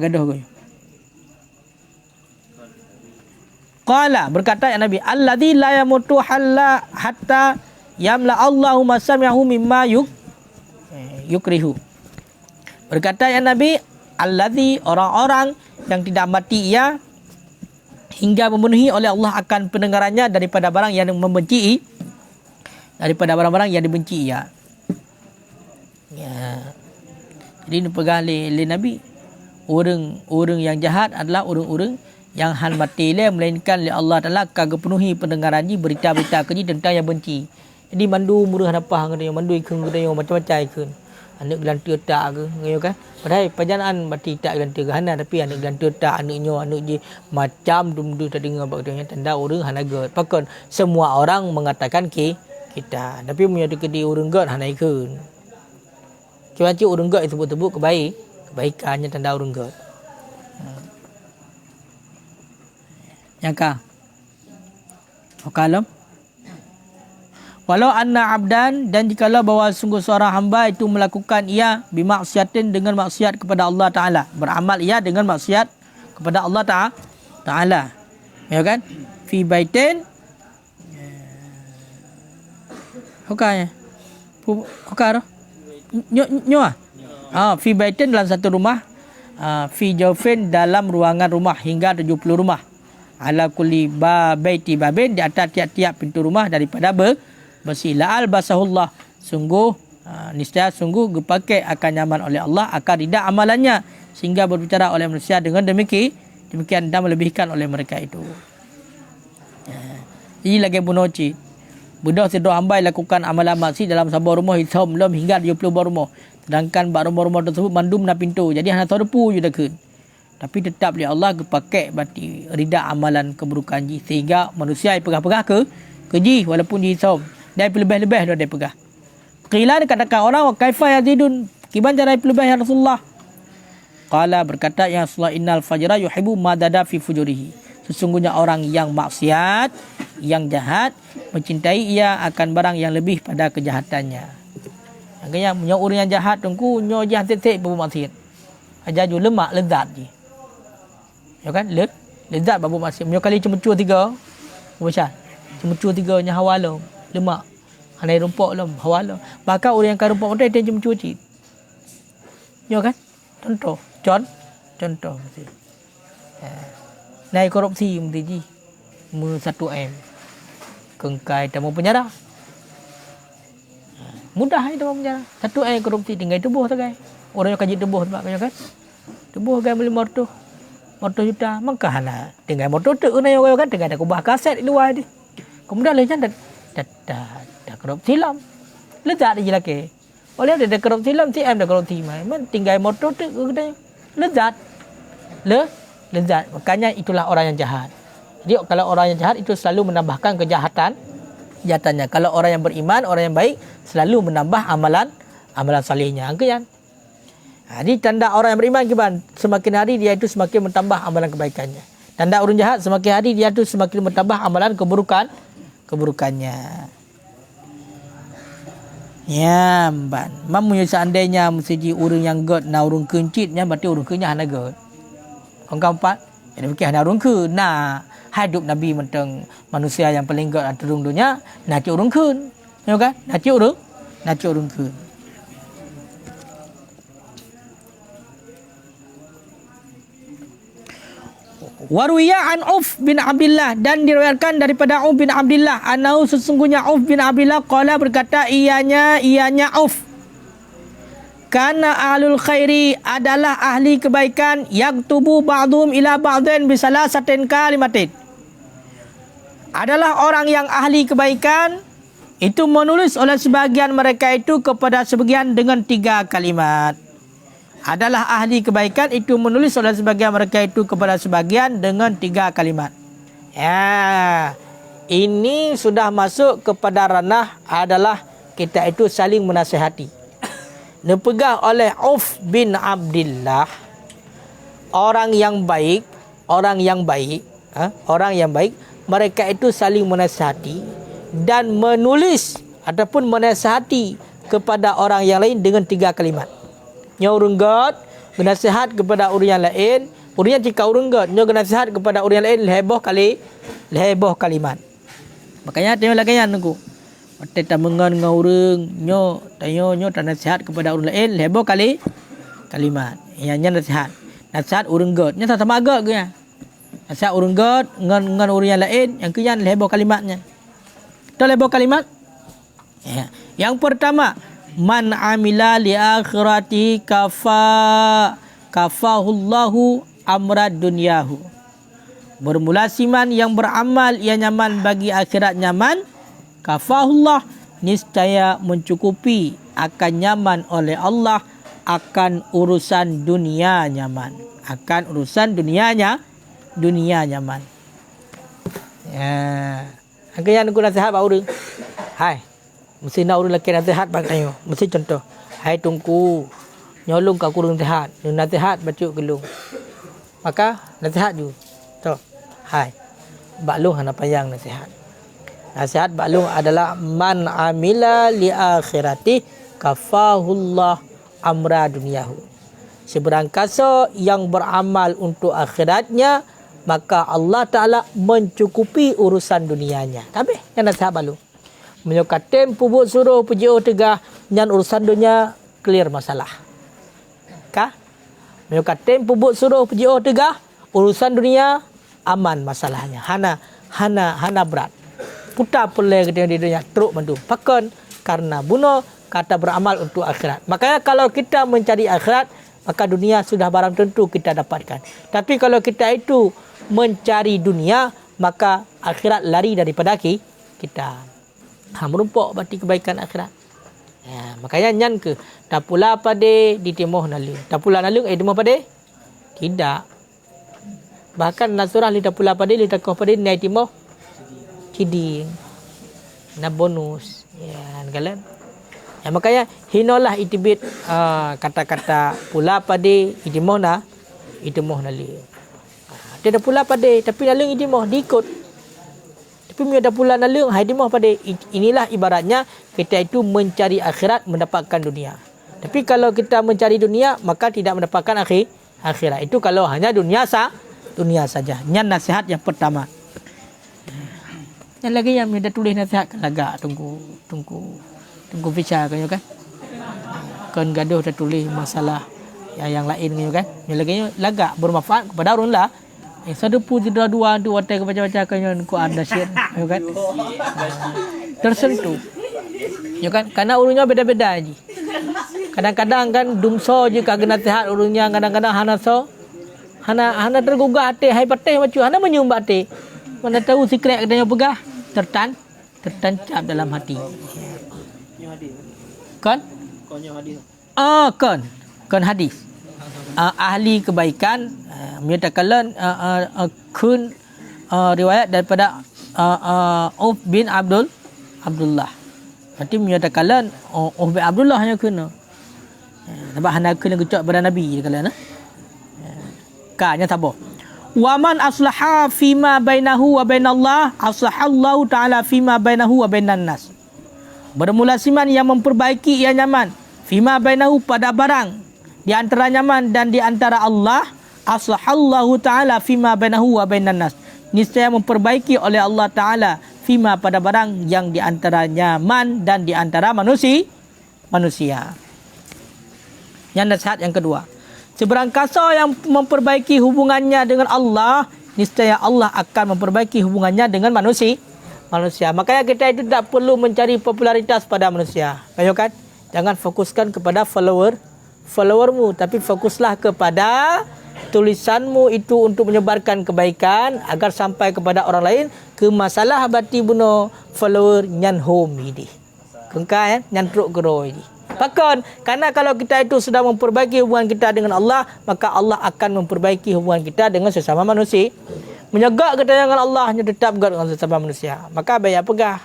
gaduh gue. Qala berkata ya Nabi, alladzi la yamutu hatta yamla Allahumma sami'ahu mimma yukrihu. Berkata ya Nabi, alladzi orang-orang yang tidak mati ia hingga memenuhi oleh Allah akan pendengarannya daripada barang yang membenci, daripada barang-barang yang dibenci ia. Ya. Jadi ini pegang oleh Nabi. Orang yang jahat adalah orang-orang yang han mati le melainkan oleh Allah Taala akan penuhi pendengarannya berita-berita keji tentang yang benci. Jadi mandu murah napah katanya, mandu ikun katanya macam-macam ikun. Anak gelantir tak ke, ngayo kan? Padahal perjalanan mati tak gelantir hana tapi anak gelantir tak anaknya anak je macam dum-dum tak dengar katanya tanda orang hanaga. Pakon semua orang mengatakan kita. Tapi punya dekedi orang god hana ikun. Cuma orang god sebut-sebut kebaikannya tanda orang god. Yang ka? Okalam walau anna abdan dan jikalau bahawa sungguh seorang hamba itu melakukan ia bimaksiatin dengan maksiat kepada Allah Ta'ala. Beramal ia dengan maksiat kepada Allah Ta'ala. Ya kan? Fi baitin. Hokanya. Hokar. Nyo. Fi baitin dalam satu rumah. Fi jaufin dalam ruangan rumah hingga 70 rumah. Ala kulli baiti babin di atas tiap-tiap pintu rumah daripada besi la'al basahullah sungguh niscaya sungguh dipakai akan nyaman oleh Allah akan tidak amalannya sehingga berbicara oleh manusia dengan demikian dan melebihkan oleh mereka itu. Ini lagi bunoci budak sedo hamba lakukan amalan maksiat dalam sebuah rumah hitam belum hingga 20 buah rumah sedangkan rumah-rumah tersebut mandum na pintu jadi hanya terpu je dah. Tapi tetap oleh Allah dipakai berarti rida amalan keburukan ji sehingga manusia pegah-pegah keji walaupun hitam dia lebih-lebih dia pegah. Qila dikatakan orang wa kaifa yazidun kiban cara lebih ya Rasulullah. Qala berkata ya Rasulullah innal fajra yuhibbu madada fi fujurihi. Sesungguhnya orang yang maksiat, yang jahat mencintai ia akan barang yang lebih pada kejahatannya. Makanya punya orang yang jahat tunggu nyo jahat tetek berbuat maksiat. Ajaju lemak lezat je. Ya kan? Lezat berbuat maksiat. Punya kali cemucur 3. Macam cemucur 3 nya hawala. Lemak hanai rumpok lem hawala maka orang yang kan rumpok dia dia mencuci ya kan contoh naik korupsi mesti ji 1M kengkai tamu penjara mudah itu tamu penjara 1M korupsi tinggal tubuh sagai orang yang kaji tubuh sebab kan tubuh kan boleh mortu motor juta maka hana dengan motor tu una yo kan dengan ada kubah kaset di luar dia. Kemudian lejan dah kerap silam. Lezat dia lagi. Oleh dia kerap silam TM dah kerap timai. Man tinggal motor tu kedai. Lezat. Lezat. Makanya itulah orang yang jahat. Jadi kalau orang yang jahat itu selalu menambahkan kejahatannya. Kalau orang yang beriman, orang yang baik selalu menambah amalan salihnya. Angkian. Jadi tanda orang yang beriman gimana? Semakin hari dia itu semakin bertambah amalan kebaikannya. Tanda orang jahat semakin hari dia itu semakin bertambah amalan keburukannya. Ya, ban. Mamunya seandainya mesti orang yang god na orang kencitnya berarti orang kenya hana god. Orang keempat, jadi fikir hana orang ke. Nah, hidup Nabi mentang manusia yang paling god antara dunia, nanti orang ke. Ya kan? Nanti orang ke. Waruya an Auf bin Abdullah, dan diriwayatkan daripada Auf bin Abdullah anau sesungguhnya Auf bin Abdullah qala berkata ianya Auf kana ahlul khairi adalah ahli kebaikan yaktubu ba'dhum ila ba'dhin bisalasatin kalimatin, adalah orang yang ahli kebaikan itu menulis oleh sebagian mereka itu kepada sebagian dengan 3 kalimat. Adalah ahli kebaikan itu menulis oleh sebagian mereka itu kepada sebagian dengan 3 kalimat. Ya, ini sudah masuk kepada ranah adalah kita itu saling menasihati. Dipegang oleh Auf bin Abdullah, orang yang baik, mereka itu saling menasihati dan menulis ataupun menasihati kepada orang yang lain dengan 3 kalimat. Nya urang god nasihat kepada orang yang lain, orang yang jika urang god nya nasihat kepada orang yang lain leheboh kalimat. Makanya tengok lagi yang nunggu. Mate tamangan dengan urang nyo tak nasihat kepada orang lain leheboh kalimat. Yang nasihat urang god nya tak sama god ke ya. Nasihat urang god dengan orang yang lain yang kian leheboh kalimatnya. Tak leheboh kalimat? Ya. Yang pertama, man amila li akhirati kafahullahu amrad dunyahu. Bermula siman yang beramal ia nyaman bagi akhirat nyaman, kafahullah niscaya mencukupi akan nyaman oleh Allah akan urusan dunia nyaman. Akan urusan dunia nyaman. Ya. Angkanya aku nasihat Pak Urang. Hai. Mesti nak urang lelaki nasihat bang tayo. Mesti contoh. Hai tungku. Nyolong ka kurang nasihat. Nasihat bacuk gelung. Maka nasihat ju. Tu. Hai. Baklung hana payang nasihat. Nasihat baklung adalah man amila li akhirati kafahullah amra dunyahu. Seberang kasa yang beramal untuk akhiratnya, maka Allah Ta'ala mencukupi urusan dunianya. Habis yang nasihat baklung. Menyokat tempu buat suruh pujio tegah nyan urusan dunia clear masalah. Kah? Menyokat tempu buat suruh pujio tegah urusan dunia aman masalahnya. Hana berat. Putar pelai ketika di dunia teruk mandu. Pakon karena bunuh kata beramal untuk akhirat. Makanya kalau kita mencari akhirat, maka dunia sudah barang tentu kita dapatkan. Tapi kalau kita itu mencari dunia, maka akhirat lari daripada kita. Merumpok berarti kebaikan akhirat. Ya, makanya nyan ke tapula pade di timoh nalung. Tapula nalung timoh pade? Tidak. Bahkan nasurah li tapula pade li takoh pade nai timoh kiding. Na bonus. Ya, galan. Ya, makanya hinolah itibit kata-kata pula pade itimoh nalung. Dia pula pade tapi nalung itimoh diikut. Tapi ada pula nalung hai dimah pada inilah ibaratnya kita itu mencari akhirat mendapatkan dunia. Tapi kalau kita mencari dunia maka tidak mendapatkan akhirat. Itu kalau hanya dunia saja. Ini nasihat yang pertama. Yang lagi yang ada tulis nasihat lagak tunggu visa kan. Kan gaduh dah tulis masalah yang lain kan. Yang lagi lagak bermanfaat kepada orang lah. Satu puji dua tu watai kebaca-baca kan ku ada syir kan. Tersentuh. Ya kan karena urungnya beda-beda aja. Kadang-kadang kan dumso je kagak nasihat urungnya kadang-kadang Hana tergugah hati hai patih macam hana menyumbat hati. Mana tahu secret katanya pegah tertancap dalam hati. Kan? Kan hadis. Ahli kebaikan menyatakan kun riwayat daripada Auf bin Abdullah. Berarti menyatakan Auf bin Abdullah hanya kena. Sebab hana kena kecok pada Nabi dia kala Kanya sabar. Wa man aslaha fima bainahu wa bainallah aslahallahu taala fima bainahu wa bainan nas. Bermula siman yang memperbaiki ia nyaman fima bainahu pada barang di antara nyaman dan di antara Allah, aslahallahu taala fima bainahu wa bainan nas. Niscaya memperbaiki oleh Allah taala fima pada barang yang di antara nyaman dan di antara manusia. Yang nasihat yang kedua, seberang kasa yang memperbaiki hubungannya dengan Allah, niscaya Allah akan memperbaiki hubungannya dengan manusia. Makanya kita itu tak perlu mencari popularitas pada manusia. Kan? Jangan fokuskan kepada followermu, tapi fokuslah kepada tulisanmu itu untuk menyebarkan kebaikan agar sampai kepada orang lain. Ke masalah bati buno follower nyan home ini. Kengkai nyan truk gero ini. Bahkan karena kalau kita itu sudah memperbaiki hubungan kita dengan Allah, maka Allah akan memperbaiki hubungan kita dengan sesama manusia. Menyegak kita dengan Allah hanya tetap dengan sesama manusia. Maka baik pegah.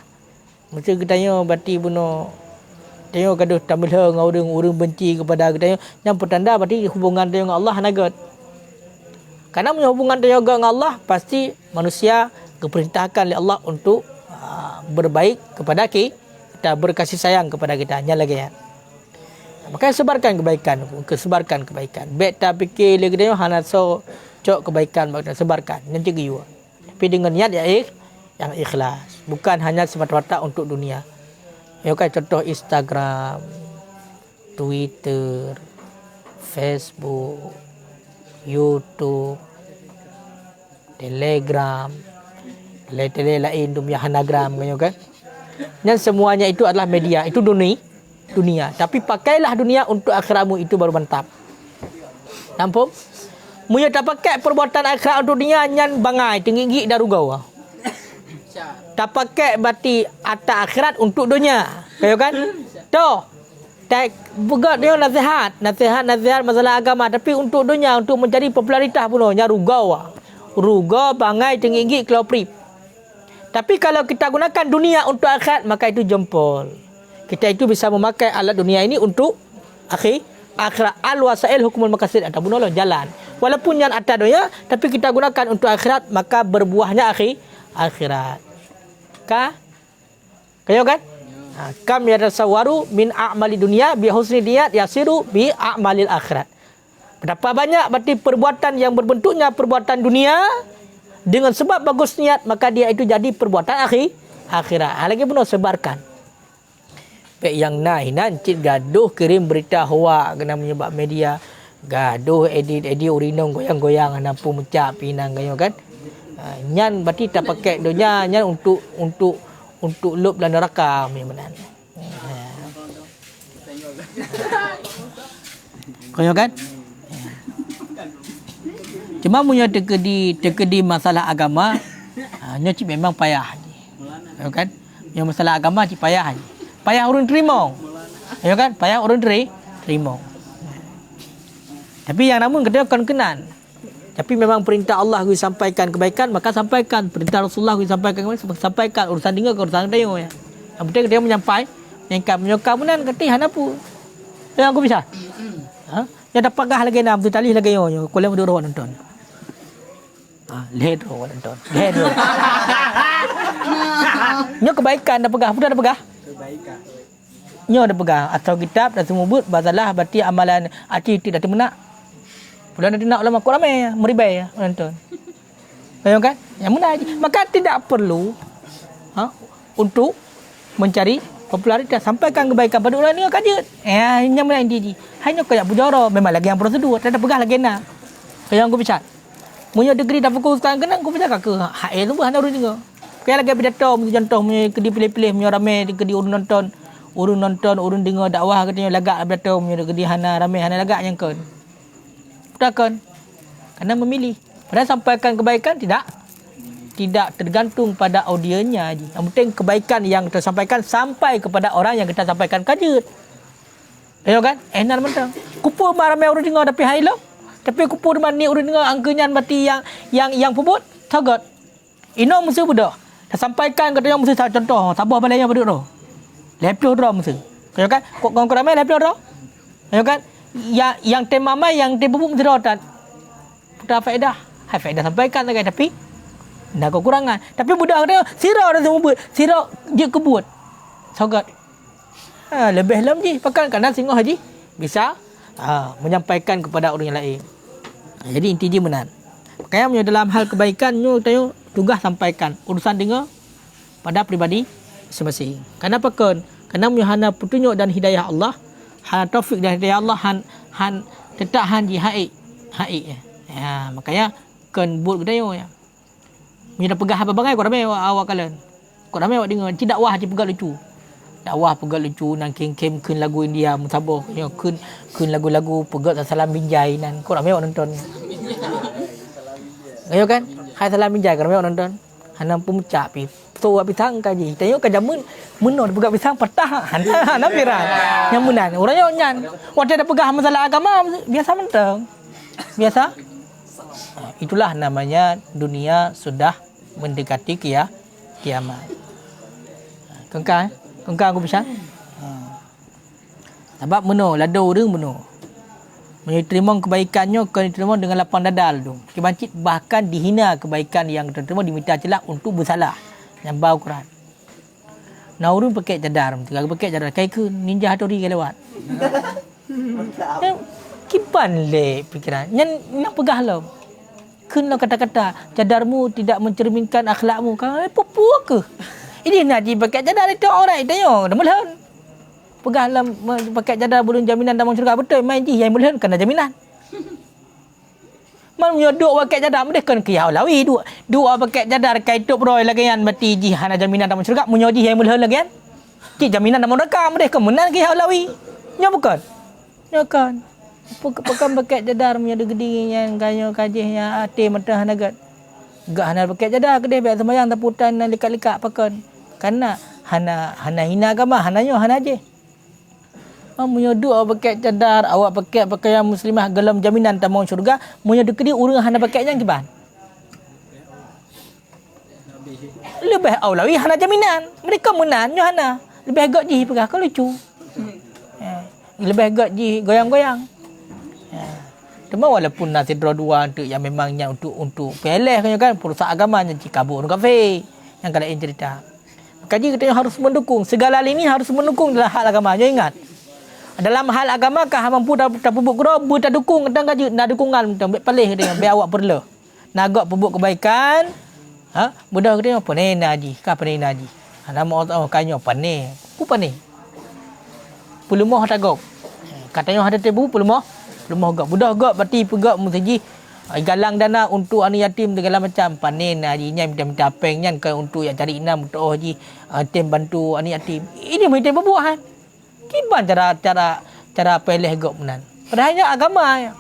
Macam kita tanya bati buno tengok gaduh tambil orang benci kepada kita yang pertanda berarti hubungan dengan Allah nagat. Karena punya hubungan dengan Allah pasti manusia diperintahkan oleh Allah untuk berbaik kepada kita, berkasih sayang kepada kita. Nya lagi ya. Maka sebarkan kebaikan. Baik tak fikir lagi dia hana so cok kebaikan makna sebarkan nanti giwa. Tapi dengan niat yang ikhlas, bukan hanya semata-mata untuk dunia. Ya kan contoh Instagram, Twitter, Facebook, YouTube, Telegram, tele lain dunia hanagram kan. Dan semuanya itu adalah media, itu dunia. Tapi pakailah dunia untuk akhiratmu, itu baru mantap. Nampak? Munya tak pakai perbuatan akhirat untuk dunia nyan bangai tinggi daru gawa. Tak pakai berarti atas akhirat untuk dunia. Kayo kan? Toh. Tak buat dia nasihat masalah agama tapi untuk dunia, untuk mencari popularitas pun nya rugawa. Ruga bangai tinggi kalau prip. Tapi kalau kita gunakan dunia untuk akhirat, maka itu jempol. Kita itu bisa memakai alat dunia ini untuk akhirat. Al-wasail hukumul maqasid atau bunuh jalan. Walaupun yang atas dunia, tapi kita gunakan untuk akhirat, maka berbuahnya akhirat. Kayo kan? Kam yatasawwaru min a'mali dunia bi husni niyat yasiru bi a'malil akhirat. Berapa banyak berarti perbuatan yang berbentuknya perbuatan dunia dengan sebab bagus niat, maka dia itu jadi perbuatan akhirat. Lagi pun sebarkan. Baik yang nancit gaduh kirim berita hoak kena menyebab media, gaduh edit urinong goyang-goyang nampu mencap pinang kayo kan. Nyan berarti tak pakai dunia nyan untuk lub dan neraka menan. Kayo kan? Cuma punya tekedi masalah agama, nya cik memang payah. Kayo kan? Yang masalah agama cik payah. Payah urun terima. Kayo kan? Payah urun terima. Tapi yang namun kita akan kenan. Tapi memang perintah Allah kui sampaikan kebaikan, maka sampaikan. Perintah Rasulullah kui sampaikan kebaikan, sampaikan. Urusan dengar ke urusan dia ya. Yang penting dia menyangka menan kati hanapu. Yang aku bisa. Yang dapat gah lagi nam tu tali lagi yo. Kolem dulu nonton. Lihat nonton. Lihat. Nyo kebaikan dah pegah, sudah dah pegah. Kebaikan. Nyo dah pegah atau kitab dah semubut bazalah berarti amalan ati tidak menak. Bulan nanti nak ulama kau ramai meribai nonton. Bayang kan? Yang mana aja. Maka tidak perlu untuk mencari popularitas. Sampaikan kebaikan pada orang ni kajet. Yang mana ini. Hanya kaya bujara. Memang lagi yang prosedur. Tak ada pegah lagi nak. Kaya aku bisa. Punya degree dah fokus sekarang kena aku bisa ke HL tu hanya urus juga. Kaya lagi pidato contoh punya kedi pilih-pilih punya ramai kedi urun nonton, urun dengar dakwah katanya lagak pidato punya kedi hana ramai hana lagak yang kan. Takkan Kerana memilih. Padahal sampaikan kebaikan tidak tergantung pada audiennya je. Yang penting kebaikan yang kita sampaikan sampai kepada orang yang kita sampaikan kajet. Tengok kan? Enak mentang. Kupu ramai orang dengar tapi hai lo. Tapi kupu di mana orang dengar angkanya mati yang puput. Tagot. Ino mesti budak. Dah sampaikan kata yang mesti contoh. Tabah balai yang budak tu. Lepas tu mesti. Tengok kan? Kok kau ramai lepas tu. Tengok kan? Yang tema mai yang dia puput mesti dah. Putar faedah. Hai faedah sampaikan lagi tapi nak kekurangan. Tapi budak kata sirah dah semua buat. Sirah dia kebut. Tagot. Lebih lama je. Pakan kerana singgah haji bisa menyampaikan kepada orang yang lain. Jadi inti dia benar. Makanya dalam hal kebaikan tanya tugas sampaikan. Urusan dengar pada pribadi masing-masing. Kenapa kan? Kerana hana petunjuk dan hidayah Allah, hana taufik dan hidayah Allah, han tetap han ji haik. Ya, makanya kan buat tanya ya. Dah pegah apa bangai kau ramai awak kalian. Kau ramai awak dengar tidak wah je pegang lucu. Dakwah pegang lucu nang kem kun lagu India mutabah yo kun lagu-lagu pegang salam binjai nan kau ramai awak nonton. Ayo kan? Hai salam binjai kau ramai awak nonton. Hanam pumucak pi. Tu api tang kaji. Tengok kan jamun menon pegang pisang patah. Hana pirang. Nyamunan. Orangnya nyan. Waktu ada pegang masalah agama biasa mentang. Biasa. Itulah namanya dunia sudah mendekati kiamat. Kengkang aku pesan. Sebab meno lado orang meno. Menerima kebaikannya kena diterima dengan lapang dadal tu. Kebancit bahkan dihina kebaikan yang diterima diminta celak untuk bersalah. Yang bau Quran. Nah orang pakai cadar, kalau pakai cadar kai ke ninja hatori ke lewat. Kipan le pikiran. Yang pegah lo. Kena kata-kata cadarmu tidak mencerminkan akhlakmu. Kau pupu ke? Ini nak pakai cadar itu orang tengok dah mulahan. Pegahlah pakai cadar belum jaminan dalam syurga betul main ji yang mulahan kena jaminan. Man nyodok pakai cadar mendeh kan kiau lawi dua pakai cadar kai tok roy lagi kan mati ji hana jaminan dalam syurga munyoji yang mulahan lagi kan. Ji jaminan dalam neraka mendeh kan menan kiau lawi. Nya bukan. Nya kan. Pekan pakai cadar punya gede yang ganyo kajih yang ate mentah nagat. Gak hana pakai cadar kedeh biar sembahyang taputan dan likat-likat pakan. Karena hana hina agama, hana je. Munyo duk pakai cadar, awak pakai pakaian muslimah gelam jaminan tamang syurga, munyo duk dia urang hana pakai yang kiban. Lebih aulawi hana jaminan. Mereka menan nyo hana. Lebih agak ji pegah kau lucu. Lebih agak ji goyang-goyang. Cuma walaupun nasi dua untuk yang memangnya untuk peleh kan perusahaan agama yang cikabur kafe yang kalian cerita. Kaji kita harus mendukung segala hal ini harus mendukung dalam hal agama. Jangan ingat. Dalam hal agama kah mampu tak pupuk gro tak dukung kadang kaji nak dukungan untuk peleh dengan biar awak perlu. Nak agak pupuk kebaikan. Budak kita apa ni naji? Ka apa ni naji? Nama Allah kanyo apa ni? Apa ni? Pulumoh tagok. Katanya ada tebu pulumoh gak budak gak berarti pegak mesti galang dana untuk anak yatim segala macam panen hajinya minta pengnya kan untuk yang cari inam untuk haji tim bantu anak yatim ini mesti berbuahan kiban cara peleh gak menan padahalnya agama ya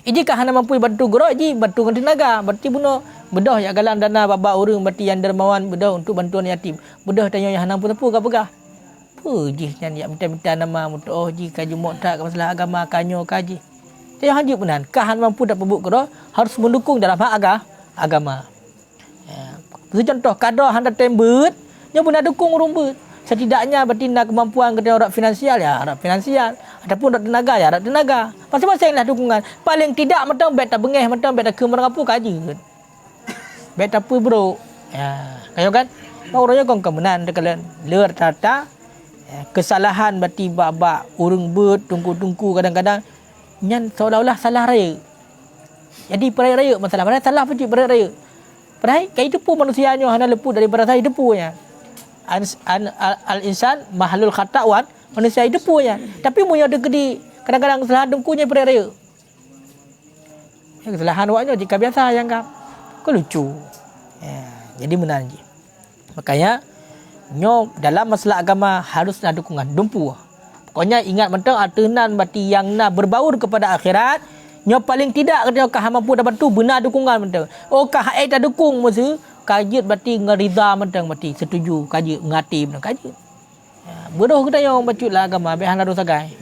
ini kah hana mampu bantu gero ji bantu dengan tenaga berarti bunuh bedah ya galang dana baba urang berarti yang dermawan bedah untuk bantuan yatim bedah tanya yang hana pun apa gak ji yang minta nama untuk ji kaji muktak masalah agama kanyo kaji. Saya haji benan kahan mampu dak pebuk kero harus mendukung dalam hak agama. Contoh kadar handa tembut nya pun dukung rumbut. Setidaknya berarti nak kemampuan kita orang finansial ya, orang finansial ataupun orang tenaga ya, orang tenaga. Masing-masing lah dukungan. Paling tidak metang bet tak bengeh, metang bet tak kemerang apa kaji kan. Bet apa bro. Ya, kayo kan? Orangnya kong kemenan dekat leur tata kesalahan berarti bab urang bet tungku-tungku kadang-kadang nyan seolah-olah salah raya. Jadi peraya masalah mana salah pun peraya. Peraya kai depu manusianya hana lepu daripada saya depunya. Al-insan mahalul khata'wan manusia depunya. Tapi munyo degedi kadang-kadang kesalahan tungkunya peraya. Kesalahan awaknya jika biasa yang kau lucu. Jadi benar je. Makanya dalam masalah agama harus ada dukungan dumpu. Pokoknya ingat betul atenan berarti yang nak berbaur kepada akhirat, Nyo paling tidak kata kah mampu dapat tu benar dukungan mentang. Oh kah ai tak dukung masa kajut berarti ngerida mentang berarti setuju kajut ngati mentang kajut. Bodoh kita yang bacut lah agama habis hang dosa gai.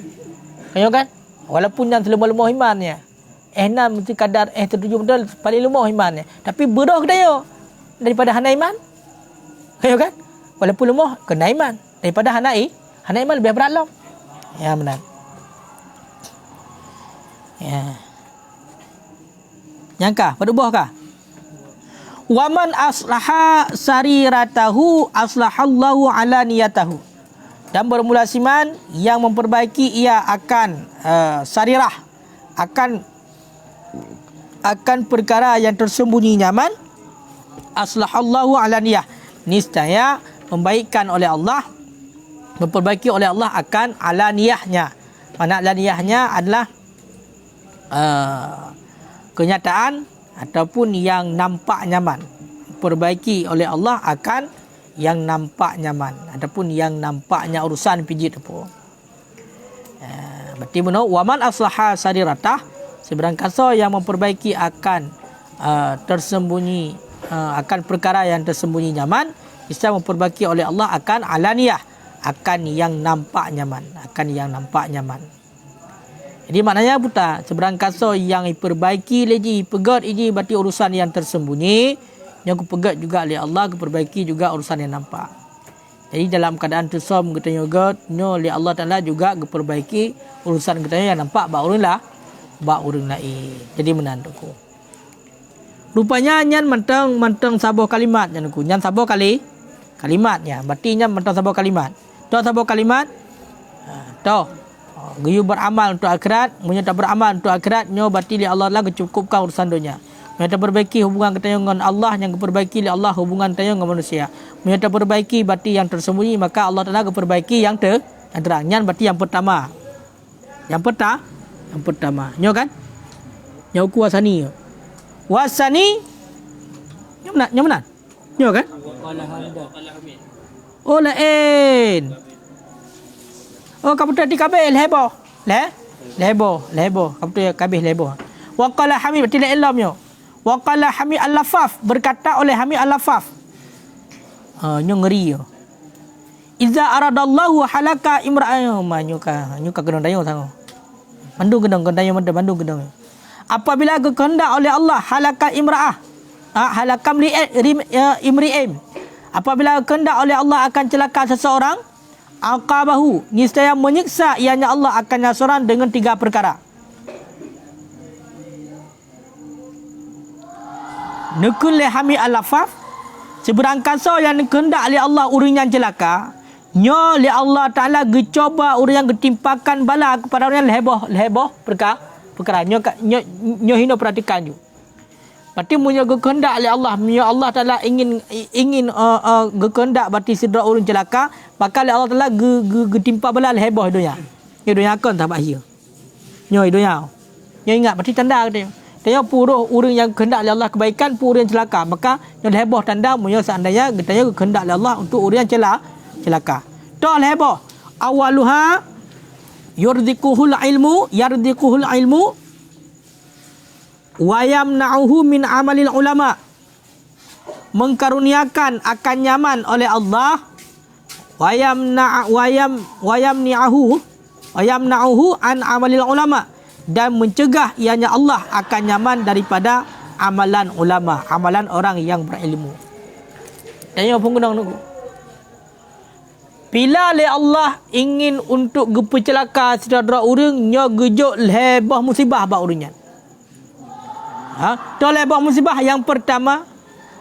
Kayo kan? Walaupun yang lemah-lemah imannya. Enam mesti kadar setuju betul paling lemah imannya. Tapi bodoh kita yo daripada hana iman. Kayo kan? Walaupun lemah kena iman daripada hana iman lebih berat lah. Ya benar. Ya. Nyangka, berdubah kah? Waman aslaha sariratahu aslahallahu ala niyatahu. Dan bermula siman yang memperbaiki ia akan sarirah, akan perkara yang tersembunyi nyaman, aslahallahu ala niyah. Niscaya membaikkan oleh Allah, memperbaiki oleh Allah akan ala niyahnya. Mana ala niyahnya adalah kenyataan ataupun yang nampak nyaman. Perbaiki oleh Allah akan yang nampak nyaman ataupun yang nampaknya urusan pijit apa. Berarti benar waman aslaha sariratah, seberang kasa yang memperbaiki akan tersembunyi akan perkara yang tersembunyi nyaman, bisa memperbaiki oleh Allah akan alaniyah, akan yang nampak nyaman, akan yang nampak nyaman. Jadi maknanya buta seberang kasa yang diperbaiki lagi pegat ini berarti urusan yang tersembunyi, yang pegat juga oleh Allah, perbaiki juga urusan yang nampak. Jadi dalam keadaan tersam kita juga nyo oleh Allah Taala juga perbaiki urusan kita yang nampak ba urang lain. Jadi menandaku. Rupanya nyan mentang sabuh kalimat nyan ku. Nyan sabuh kalimatnya. Berarti nyan mentang sabuh kalimat. Tahu sabuh kalimat? Tahu. Gayu beramal untuk akhirat, munyo tak beramal untuk akhirat, nyo berarti li Allah lah cukupkan urusan dunia. Munyo tak perbaiki hubungan kita dengan Allah, yang perbaiki li Allah hubungan kita dengan manusia. Munyo tak perbaiki berarti yang tersembunyi, maka Allah Taala perbaiki yang terang. Nyan berarti yang pertama. Yang pertama. Nyo kan? Nyo ku wasani. Wasani. Nyo mana? Nyo kan? Oh lain. Oh kamu tadi kabeh lebo. Kamu tu kabeh lebo. Wa qala Hamid berarti la ilamnya. Wa qala Hamid al-Lafaf, berkata oleh Hamid al-Lafaf. Nyo ngeri yo. Iza aradallahu halaka imra'ahu nyuka gendong dayung sango. Bandung gendong bandung gendong. Apabila kehendak oleh Allah halaka imra'ah. Halakam imri'im. Apabila kehendak oleh Allah akan celaka seseorang, aqabahu, niscaya menyiksa ianya Allah akan seseorang dengan 3 perkara. Nukul lehami al-lafaf, seberang kasa yang kehendak oleh Allah urang yang celaka, nyo li Allah Taala gecoba urang yang getimpakan bala kepada orang yang leheboh perkara nyo hino perhatikan ju. Berarti munyo kehendak oleh Allah, munyo Allah Taala ingin kehendak berarti sedra urang celaka, maka Allah Taala getimpa bala heboh dunia. Nyo dunia kan tak bahaya. Nyo dunia. Nyo ingat berarti tanda dia. Tanya puruh urang yang kehendak oleh Allah kebaikan, urang yang celaka, maka nyo heboh tanda munyo seandainya getanya kehendak oleh Allah untuk urang yang celaka. Tol heboh. Awaluha yardikuhul ilmu wa yamna'uhu min amalil ulama, mengkaruniakan akan nyaman oleh Allah, wa yamna'uhu an amalil ulama, dan mencegah ianya Allah akan nyaman daripada amalan ulama, amalan orang yang berilmu. Tanya pengguna nunggu. Bila le Allah ingin untuk gepecelaka saudara urang, nya gejuk lebah musibah ba urangnya. Tu lebah musibah yang pertama,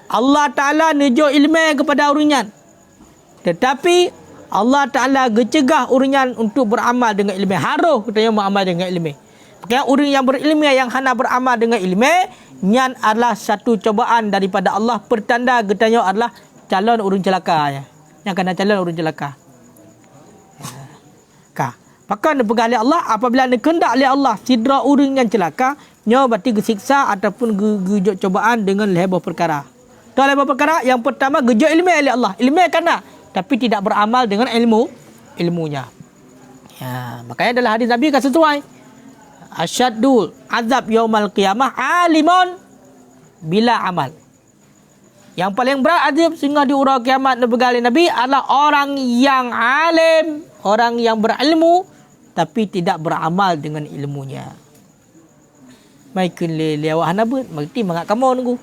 Allah Taala nejo ilmu kepada urangnya. Tetapi Allah Taala gecegah urangnya untuk beramal dengan ilmu. Harus kita yang beramal dengan ilmu. Kerana orang yang berilmu yang hana beramal dengan ilmu, nyan adalah satu cobaan daripada Allah, pertanda getanya adalah calon urang celaka. Yang kena calon urang celaka. Maka dia pegang oleh Allah, apabila dia kehendak oleh Allah sidra urang yang celaka, nyo berarti gesiksa ataupun gejok cobaan dengan lebah perkara. Dua lebah perkara, yang pertama gejok ilmu oleh Allah. Ilmu kena, tapi tidak beramal dengan ilmunya. Ya, makanya dalam hadis Nabi kan sesuai. Asyaddu azab yaumal qiyamah alimun bila amal. Yang paling berat azab sehingga di urau kiamat oleh Nabi adalah orang yang alim, orang yang berilmu tapi tidak beramal dengan ilmunya. Mai kun le awak hana bet, mesti mangat kamu nunggu.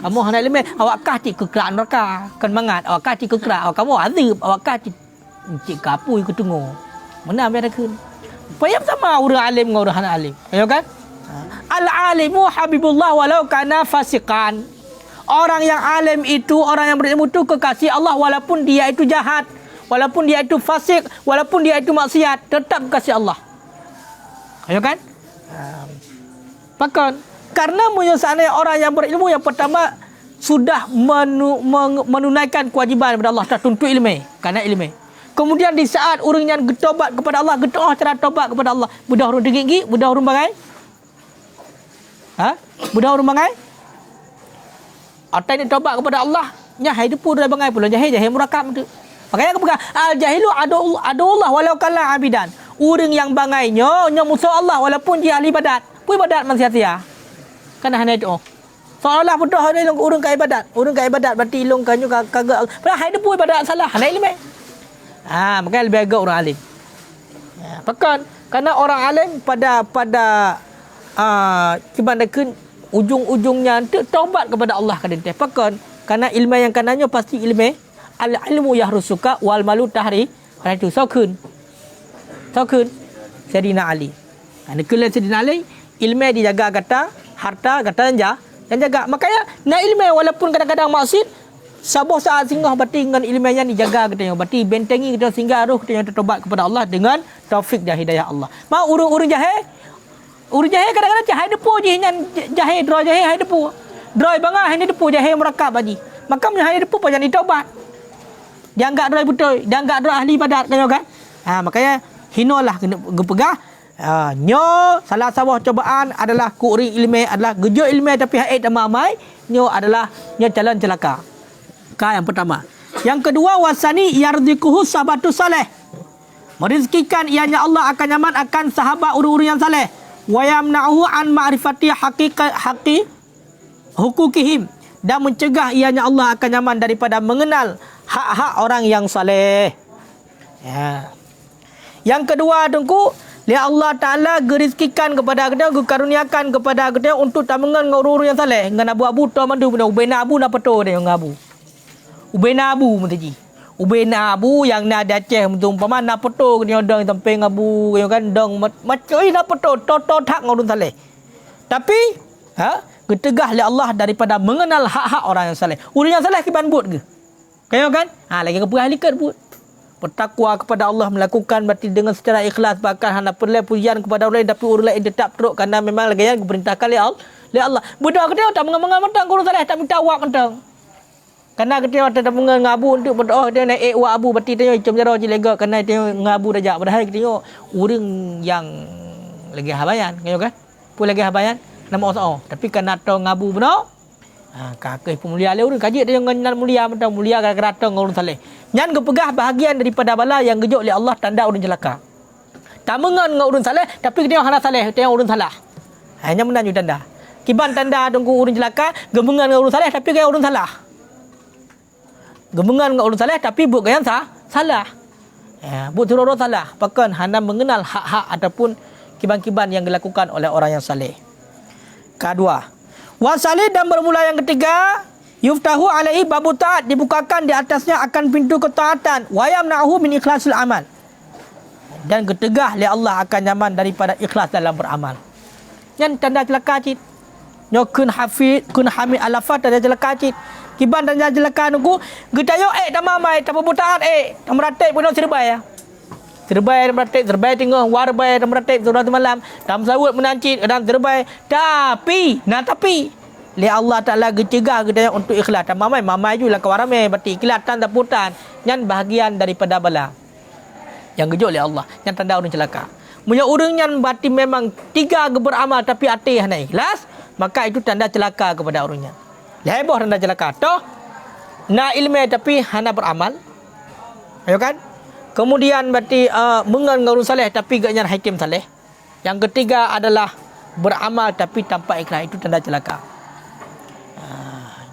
Kamu hana ilmu, awak kah ti kekrak neraka. Kan mangat awak kah ti kekrak, awak kamu azab, awak kah ti cik kapu ikut tunggu. Mana ambil kun? Payam sama orang alim dengan orang hana alim. Ya kan? Al-alimu habibullah walau kana fasiqan. Orang yang alim itu, orang yang berilmu itu kekasih Allah walaupun dia itu jahat, walaupun dia itu fasik, walaupun dia itu maksiat, tetap kekasih Allah. Ya kan? Bahkan karena menyesatnya orang yang berilmu yang pertama sudah menunaikan kewajiban kepada Allah, tertuntut ilmu karena ilmu. Kemudian di saat orang yang bertobat kepada Allah, gedoh cara tobat kepada Allah, budak urun dengki, budak urun bangai. Budak urun bangai? Atau ini tobat kepada Allah, nyahai depu dah bangai pula, jahil murakab tu. Makanya aku pegang al-jahilu adullah walau kala abidan. Orang yang bangainya musuh Allah walaupun dia ahli ibadat. Pun ibadat man sia-sia. Kan hanya itu. Seolah betul hanya orang ke ibadat. Orang ke ibadat berarti ilung kanyu kagak. Padahal hai depu ibadat salah. Hanya ilmu. Makanya lebih agak orang alim. Bahkan karena orang alim pada kebanyakan ujung-ujungnya taubat kepada Allah kadang tepakan karena ilmu yang kanannya pasti ilmu al-ilmu yahrusuka wal malu tahri kerana itu saukun Sayyidina Ali. Kerana Sayyidina Ali ilmu dijaga kata harta kata dan jaga. Makanya nak ilmu walaupun kadang-kadang maksud sabuh saat singgah berarti dengan ilmunya dijaga katanya, berarti bentengi kita sehingga roh kita yang tertobat kepada Allah dengan taufik dan hidayah Allah. Mau urung-urung jahil Uri jahil kadang-kadang jahil depu je nyan jahil draw jahil hai depu. Draw bangah ini depu jahil merakab baji. Maka jahil depu pajan ditaubat. Dia enggak draw betul, dia enggak draw ahli ibadat kan? Makanya hinolah kena gepegah. Nyo salah satu cobaan adalah kuri ilmu adalah gejo ilmu tapi haid amai. Nyo adalah nyo jalan celaka. Yang pertama. Yang kedua wasani yarzuquhu sahabatu saleh. Merizkikan ianya Allah akan nyaman akan sahabat orang-orang yang saleh. Wa yamna'uhu an ma'rifati haqi hukukihim, dan mencegah ianya Allah akan nyaman daripada mengenal hak-hak orang yang saleh. Yang kedua tunggu li Allah Taala gerizkikan kepada kita, karuniakan kepada kita untuk tamangan orang-orang yang saleh. Ngan abu-abu tu mandu ubena abu na peto dia ngabu. Ubena abu mutaji. Ubena abu yang na Aceh umpama na peto dia dong tempeng abu kan dong macoi na peto toto tak ngurun saleh. Tapi getegah oleh Allah daripada mengenal hak-hak orang yang saleh. Orang yang saleh kiban but ke? Kayo kan? Lagi ke perhalikan but. Bertakwa kepada Allah melakukan berarti dengan secara ikhlas, bahkan hendak perlu pujian kepada orang lain tapi orang lain tetap teruk kerana memang lagi yang diperintahkan oleh Allah. Budak kita tak mengamal mentang orang saleh tak minta awak mentang. Karena kita tak mengabu untuk berdoa dia naik wa abu berarti dia macam jaro jilega karena dia ngabu dah padahal kita tengok orang yang lagi habayan kayo kan? Pun lagi habayan nama Allah. Tapi karena tong ngabu benar kakek pemulia le orang kaji dia ngan mulia mentang mulia gara-gara tong orang saleh. Nyan kepegah bahagian daripada bala yang gejok oleh Allah tanda orang celaka. Tak mengan dengan orang saleh tapi dia hana saleh, dia orang salah. Hanya menanju tanda. Kiban tanda tunggu orang celaka, gemengan dengan orang saleh tapi dia orang salah. Gemengan dengan orang saleh tapi buat yang salah. Buat turut salah. Bahkan hana mengenal hak-hak ataupun kiban-kiban yang dilakukan oleh orang yang saleh. Kedua, wasalih dan bermula yang ketiga, yuftahu alaihi babu taat, dibukakan di atasnya akan pintu ketaatan. Wa yamna'uhu min ikhlasil amal. Dan getegah oleh Allah akan nyaman daripada ikhlas dalam beramal. Yang tanda celaka cit. Nyo kun hafid, kun hamid alafat tanda celaka cit. Kiban tanda celaka nunggu, getayo tamamai tapu taat tamratek pun serbai ya. Serbai tengah warbai tamratek surat malam, tam sawut menancit dan serbai. Tapi li Allah Taala gecegah kita untuk ikhlas. Mamai julah kawarame berarti ikhlas tan taputan. Nyan bahagian daripada bala. Yang gejok oleh Allah, yang tanda orang celaka. Punya orang yang berarti memang tiga beramal tapi hati hana ikhlas, maka itu tanda celaka kepada orangnya. Leboh tanda celaka. Toh na ilmu tapi hana beramal. Ayo kan? Kemudian berarti mengan ngurus saleh tapi gak nyar hakim saleh. Yang ketiga adalah beramal tapi tanpa ikhlas, itu tanda celaka.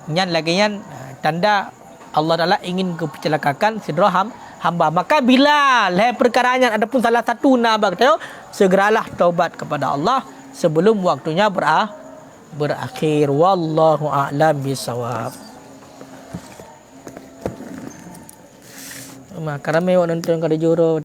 Nyan lagi nyan tanda Allah Taala ingin kecelakakan sedera hamba. Maka bila perkaranya ada pun salah satu nak tahu, segeralah taubat kepada Allah sebelum waktunya berakhir. Wallahu a'lam bisawab. Karena mewah nonton kada juro.